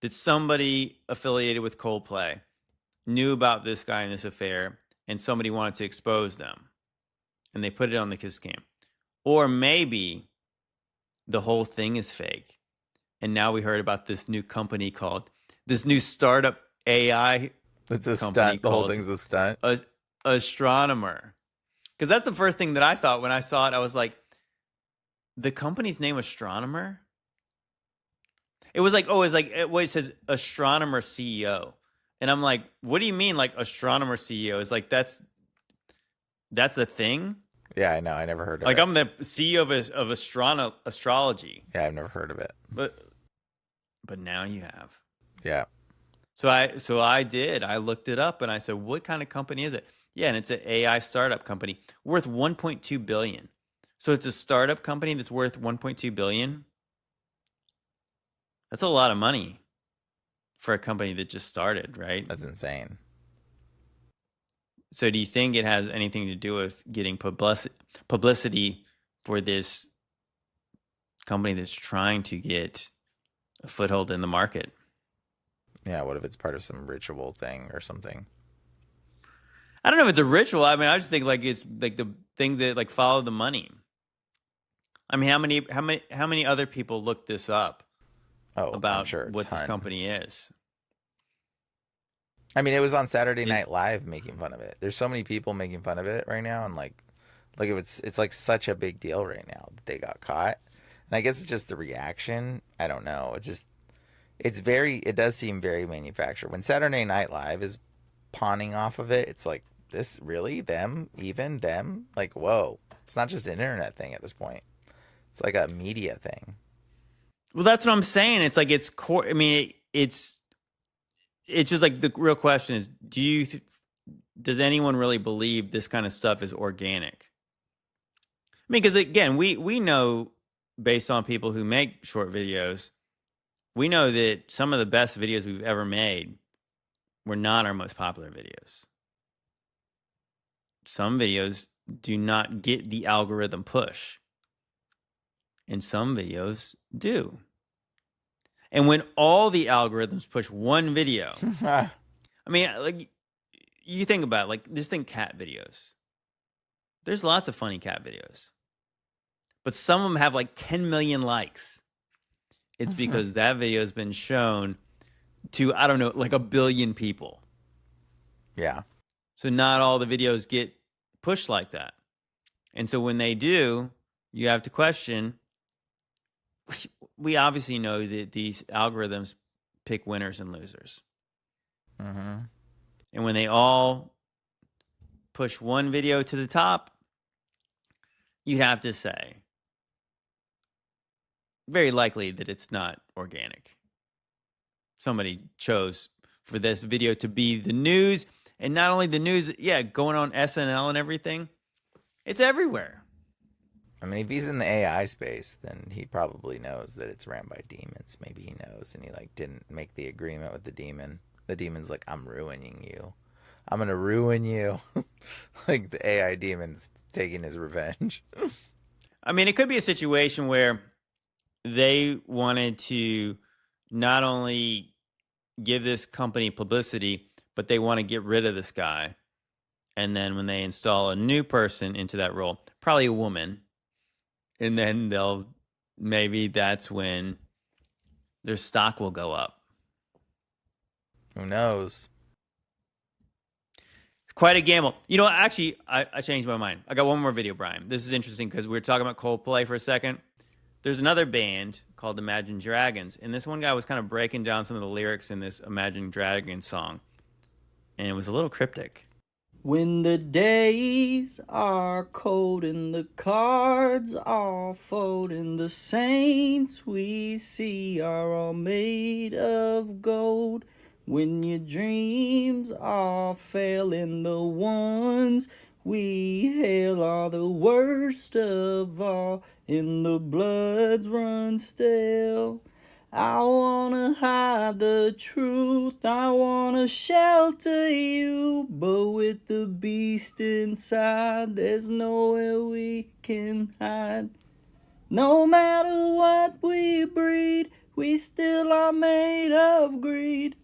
that somebody affiliated with Coldplay knew about this guy and this affair, and somebody wanted to expose them, and they put it on the kiss cam? Or maybe the whole thing is fake, and now we heard about this new company this new startup AI. It's a stunt. The whole thing's a stunt. Astronomer. Because that's the first thing that I thought when I saw it. I was like, the company's name Astronomer? It was like, it says Astronomer CEO. And I'm like, what do you mean, like Astronomer CEO? It's like, that's a thing? Yeah, I know. I never heard of it. Like, I'm the CEO of astrology. Yeah, I've never heard of it. But now you have. Yeah. So I did. I looked it up and I said, what kind of company is it? Yeah, and it's an AI startup company worth $1.2 billion. So it's a startup company that's worth $1.2 billion. That's a lot of money for a company that just started, right? That's insane. So do you think it has anything to do with getting publicity for this company that's trying to get a foothold in the market? Yeah, what if it's part of some ritual thing or something? I don't know if it's a ritual. I mean, I just think like it's like the thing that like follow the money. I mean, how many other people looked this up about what this company is? I mean, it was on Saturday Night Live making fun of it. There's so many people making fun of it right now, and like it's like such a big deal right now that they got caught. And I guess it's just the reaction. I don't know. It does seem very manufactured. When Saturday Night Live is pawning off of it, it's like, this really? Them? Even them? Like, whoa. It's not just an internet thing at this point. It's like a media thing. Well, that's what I'm saying. It's like it's core. I mean, it's just like the real question is, does anyone really believe this kind of stuff is organic? I mean, because again, we know based on people who make short videos, we know that some of the best videos we've ever made were not our most popular videos. Some videos do not get the algorithm push, and some videos do. And when all the algorithms push one video, I mean, like, you think about it, like, just think cat videos. There's lots of funny cat videos, but some of them have like 10 million likes. It's because that video has been shown to, I don't know, like 1 billion people. Yeah. So not all the videos get pushed like that. And so when they do, you have to question. We obviously know that these algorithms pick winners and losers. Mm-hmm. And when they all push one video to the top, you'd have to say very likely that it's not organic. Somebody chose for this video to be the news, and not only the news, going on SNL and everything. It's everywhere. I mean, if he's in the AI space, then he probably knows that it's ran by demons. Maybe he knows, and he like didn't make the agreement with the demon. The demon's like, I'm ruining you. I'm gonna ruin you. Like the AI demon's taking his revenge. I mean, it could be a situation where they wanted to not only give this company publicity, but they want to get rid of this guy. And then when they install a new person into that role, probably a woman, and then maybe that's when their stock will go up. Who knows? Quite a gamble. You know, actually, I changed my mind. I got one more video, Brian. This is interesting because we were talking about Coldplay for a second. There's another band called Imagine Dragons, and this one guy was kind of breaking down some of the lyrics in this Imagine Dragons song, and it was a little cryptic. When the days are cold and the cards are fold and the saints we see are all made of gold, when your dreams are failing, the ones we hail are the worst of all, and the bloods run stale. I wanna hide the truth, I wanna shelter you, but with the beast inside, there's nowhere we can hide. No matter what we breed, we still are made of greed.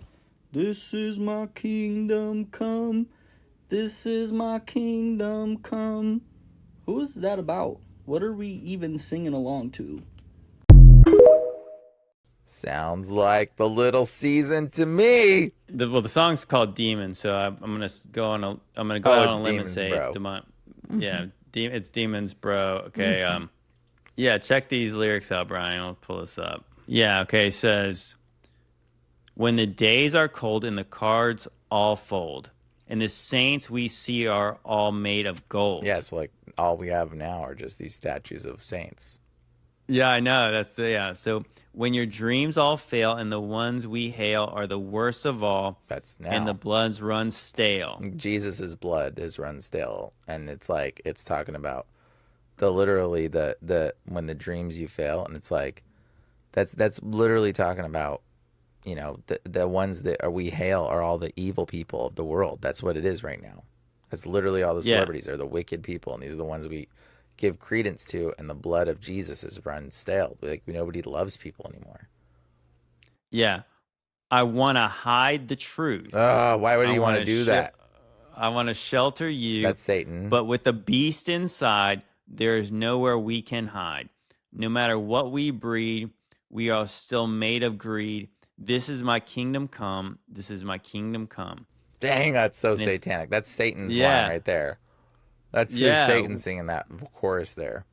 This is my kingdom come, this is my kingdom come. Who is that about? What are we even singing along to? Sounds like the Little Season to me. The song's called Demon, so I'm gonna go on a limb and say bro. it's Demon. Yeah, it's Demons, bro. Okay, yeah, check these lyrics out, Brian. I'll pull this up. Yeah, okay. It says, when the days are cold and the cards all fold, and the saints we see are all made of gold. Yeah, so like all we have now are just these statues of saints. Yeah, I know. So when your dreams all fail and the ones we hail are the worst of all, that's now. And the bloods run stale. Jesus's blood is run stale, and it's like it's talking about the when the dreams you fail, and it's like that's literally talking about, you know, the ones that we hail are all the evil people of the world. That's what it is right now. That's literally all the celebrities are the wicked people, and these are the ones we give credence to, and the blood of Jesus is run stale. Like nobody loves people anymore. Yeah, I want to hide the truth. Why would you want to do that? I want to shelter you. That's Satan. But with the beast inside, there is nowhere we can hide. No matter what we breed, we are still made of greed. This is my kingdom come. This is my kingdom come. Dang, that's so satanic. That's Satan's line right there. That's Satan singing that chorus there.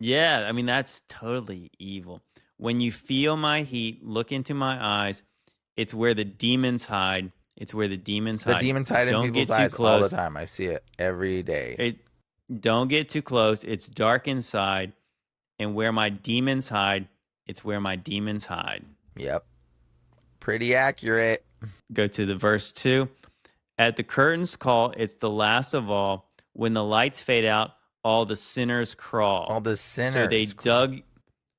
Yeah, I mean, that's totally evil. When you feel my heat, look into my eyes. It's where the demons hide. It's where the demons hide. The demons hide in people's eyes all the time. I see it every day. Don't get too close. It's dark inside. And where my demons hide, it's where my demons hide. Yep. Pretty accurate. Go to the verse 2. At the curtain's call, it's the last of all. When the lights fade out, all the sinners crawl. All the sinners.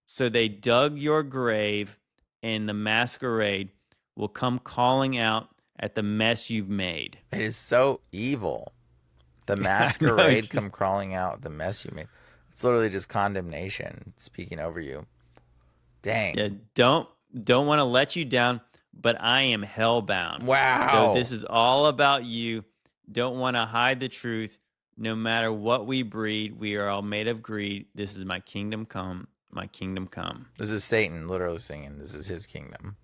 So they dug your grave, and the masquerade will come calling out at the mess you've made. It is so evil. The masquerade come crawling out at the mess you made. It's literally just condemnation speaking over you. Dang. Yeah, don't want to let you down. but I am hellbound. Wow. Though this is all about you, don't want to hide the truth. No matter what we breed, we are all made of greed. This is my kingdom come, my kingdom come. This is Satan literally singing. This is his kingdom.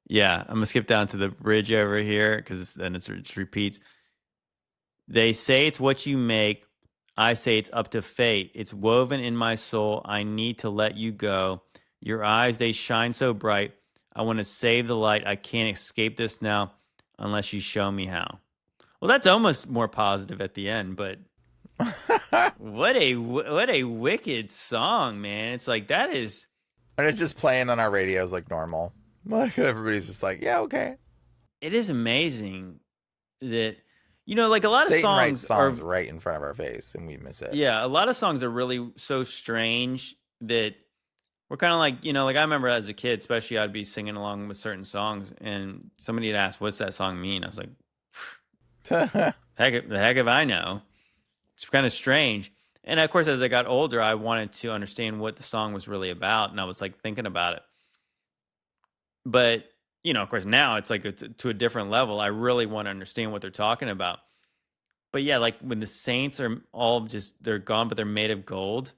Yeah, I'm going to skip down to the bridge over here because then it just repeats. They say it's what you make. I say it's up to fate. It's woven in my soul. I need to let you go. Your eyes, they shine so bright. I want to save the light. I can't escape this now unless you show me how. Well, that's almost more positive at the end, but what a wicked song, man. It's like that is. And it's just playing on our radios like normal. Like everybody's just like, yeah, okay. It is amazing that, you know, like a lot of Satan songs writes songs are right in front of our face and we miss it. Yeah, a lot of songs are really so strange that we're kind of like, you know, like I remember as a kid, especially I'd be singing along with certain songs and somebody had asked, what's that song mean? I was like, the heck if I know. It's kind of strange. And of course, as I got older, I wanted to understand what the song was really about. And I was like thinking about it. But, you know, of course, now it's like it's to a different level. I really want to understand what they're talking about. But yeah, like when the saints are all just, they're gone, but they're made of gold.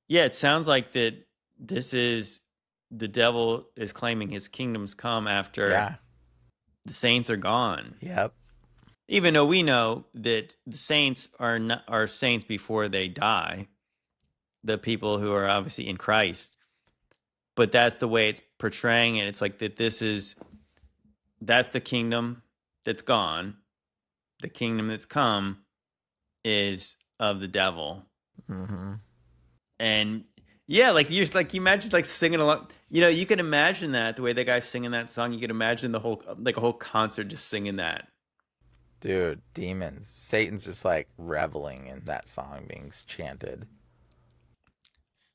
Yeah, it sounds like that this is, the devil is claiming his kingdom's come after the saints are gone. Yep. Even though we know that the saints are saints before they die, the people who are obviously in Christ. But that's the way it's portraying it. It's like that that's the kingdom that's gone. The kingdom that's come is of the devil. Mm-hmm. And yeah, like you imagine like singing along. You know, you can imagine that the way the guy's singing that song. You can imagine the whole like a whole concert just singing that. Dude, demons. Satan's just like reveling in that song being chanted.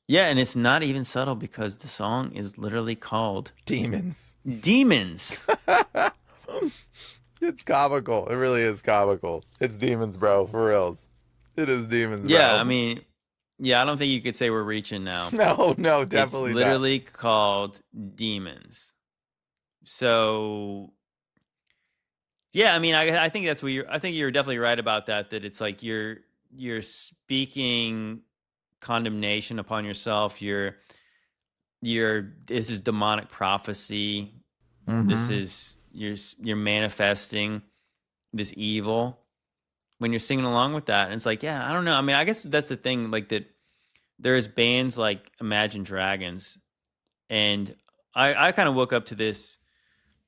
Yeah, and it's not even subtle because the song is literally called Demons. Demons. It's comical. It really is comical. It's demons, bro. For reals. It is demons, bro. Yeah, I mean, yeah, I don't think you could say we're reaching now. No, definitely It's literally called Demons. So yeah, I mean, I think that's what I think you're definitely right about that it's like you're speaking condemnation upon yourself. This is demonic prophecy. Mm-hmm. This is you're manifesting this evil when you're singing along with that. And it's like, yeah, I don't know. I mean, I guess that's the thing, like that there's bands like Imagine Dragons, and I kind of woke up to this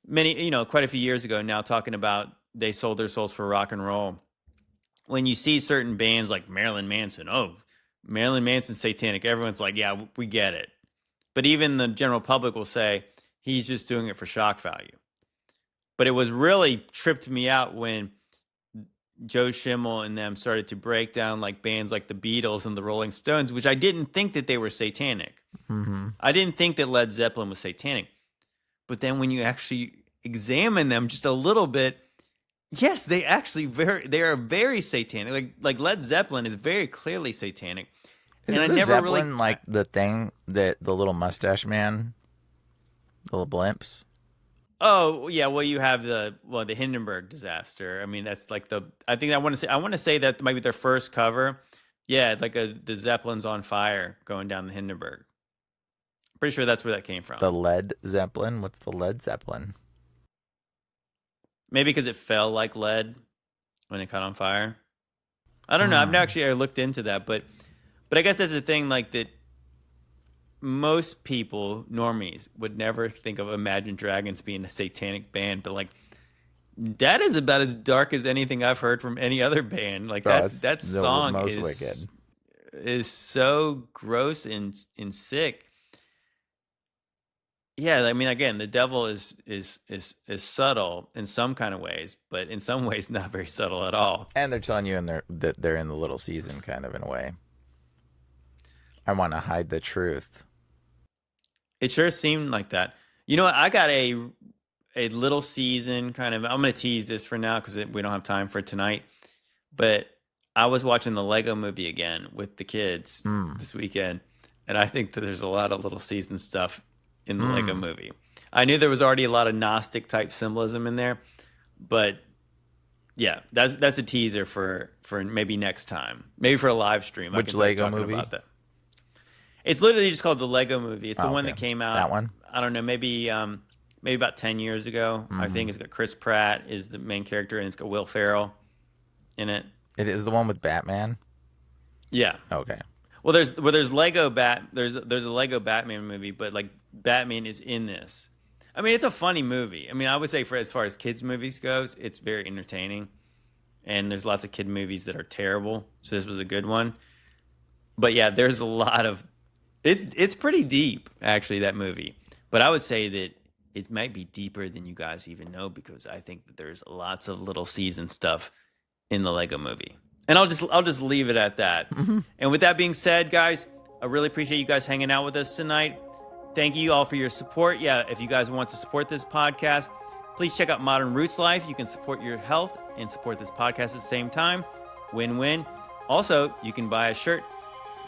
quite a few years ago now, talking about they sold their souls for rock and roll. When you see certain bands like Marilyn Manson, Marilyn Manson's satanic, everyone's like, yeah, we get it. But even the general public will say he's just doing it for shock value. But it was really tripped me out when Joe Schmo and them started to break down like bands like the Beatles and the Rolling Stones, which I didn't think that they were satanic. Mm-hmm. I didn't think that Led Zeppelin was satanic. But then when you actually examine them just a little bit, yes, they are very satanic. Like Led Zeppelin is very clearly satanic. Isn't the Zeppelin like the thing that the little mustache man, the little blimps? Oh yeah, well you have the Hindenburg disaster. I mean that's like I want to say that might be their first cover. Yeah, like the Zeppelin's on fire going down the Hindenburg. Pretty sure that's where that came from. The Led Zeppelin? What's the Led Zeppelin? Maybe because it fell like lead when it caught on fire. I don't know. I've never actually looked into that, but I guess that's the thing, like that most people, normies, would never think of Imagine Dragons being a satanic band, but like that is about as dark as anything I've heard from any other band. Like that song is so gross and sick. Yeah, I mean, again, the devil is subtle in some kind of ways, but in some ways not very subtle at all. And they're telling you that they're in the little season, kind of in a way. I want to hide the truth. It sure seemed like that. You know what? I got a little season kind of. I'm going to tease this for now because we don't have time for tonight. But I was watching the Lego Movie again with the kids this weekend, and I think that there's a lot of little season stuff in the Lego Movie. I knew there was already a lot of Gnostic type symbolism in there, but yeah, that's a teaser for maybe next time, maybe for a live stream. Which Lego movie? About that. It's literally just called the Lego Movie. It's the one that came out. That one? I don't know, maybe about 10 years ago. I think it's got Chris Pratt is the main character, and it's got Will Ferrell in it. It is the one with Batman? Yeah. Okay. Well, there's a Lego Batman movie, but like Batman is in this. I mean, it's a funny movie. I mean, I would say as far as kids movies goes, it's very entertaining. And there's lots of kid movies that are terrible. So this was a good one. But yeah, there's a lot of it's pretty deep, actually, that movie. But I would say that it might be deeper than you guys even know, because I think that there's lots of little season stuff in the Lego Movie. And I'll just leave it at that. And with that being said, guys, I really appreciate you guys hanging out with us tonight. Thank you all for your support. Yeah, if you guys want to support this podcast, please check out Modern Roots Life. You can support your health and support this podcast at the same time. Win-win. Also, you can buy a shirt.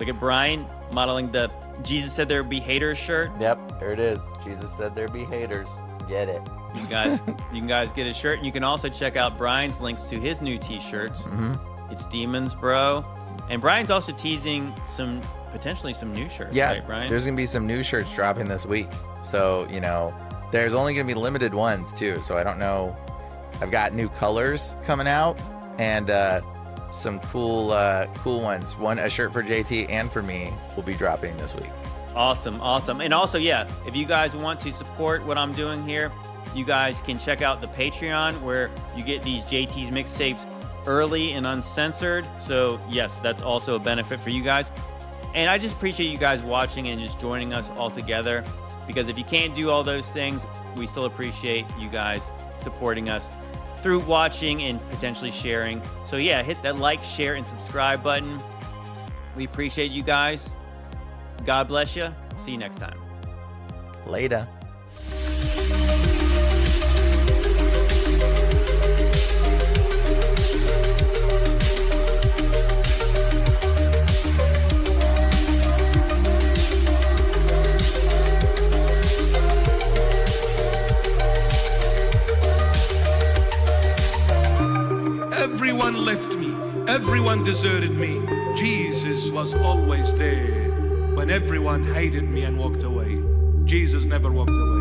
Look at Brian modeling the Jesus Said There Would Be Haters shirt. Yep, there it is. Jesus said there'd be haters. Get it. You guys get a shirt. And you can also check out Brian's links to his new t-shirts. It's Demons, Bro. And Brian's also teasing potentially some new shirts, right, Brian? There's going to be some new shirts dropping this week. So, there's only going to be limited ones, too. So I don't know. I've got new colors coming out and some cool ones. A shirt for JT and for me will be dropping this week. Awesome. And also, if you guys want to support what I'm doing here, you guys can check out the Patreon, where you get these JT's mixtapes early and uncensored. So yes, that's also a benefit for you guys. And I just appreciate you guys watching and just joining us all together, because if you can't do all those things, we still appreciate you guys supporting us through watching and potentially sharing. So yeah, hit that like, share, and subscribe button. We appreciate you guys. God bless you. See you next time. Later. Everyone left me. Everyone deserted me. Jesus was always there. When everyone hated me and walked away, Jesus never walked away.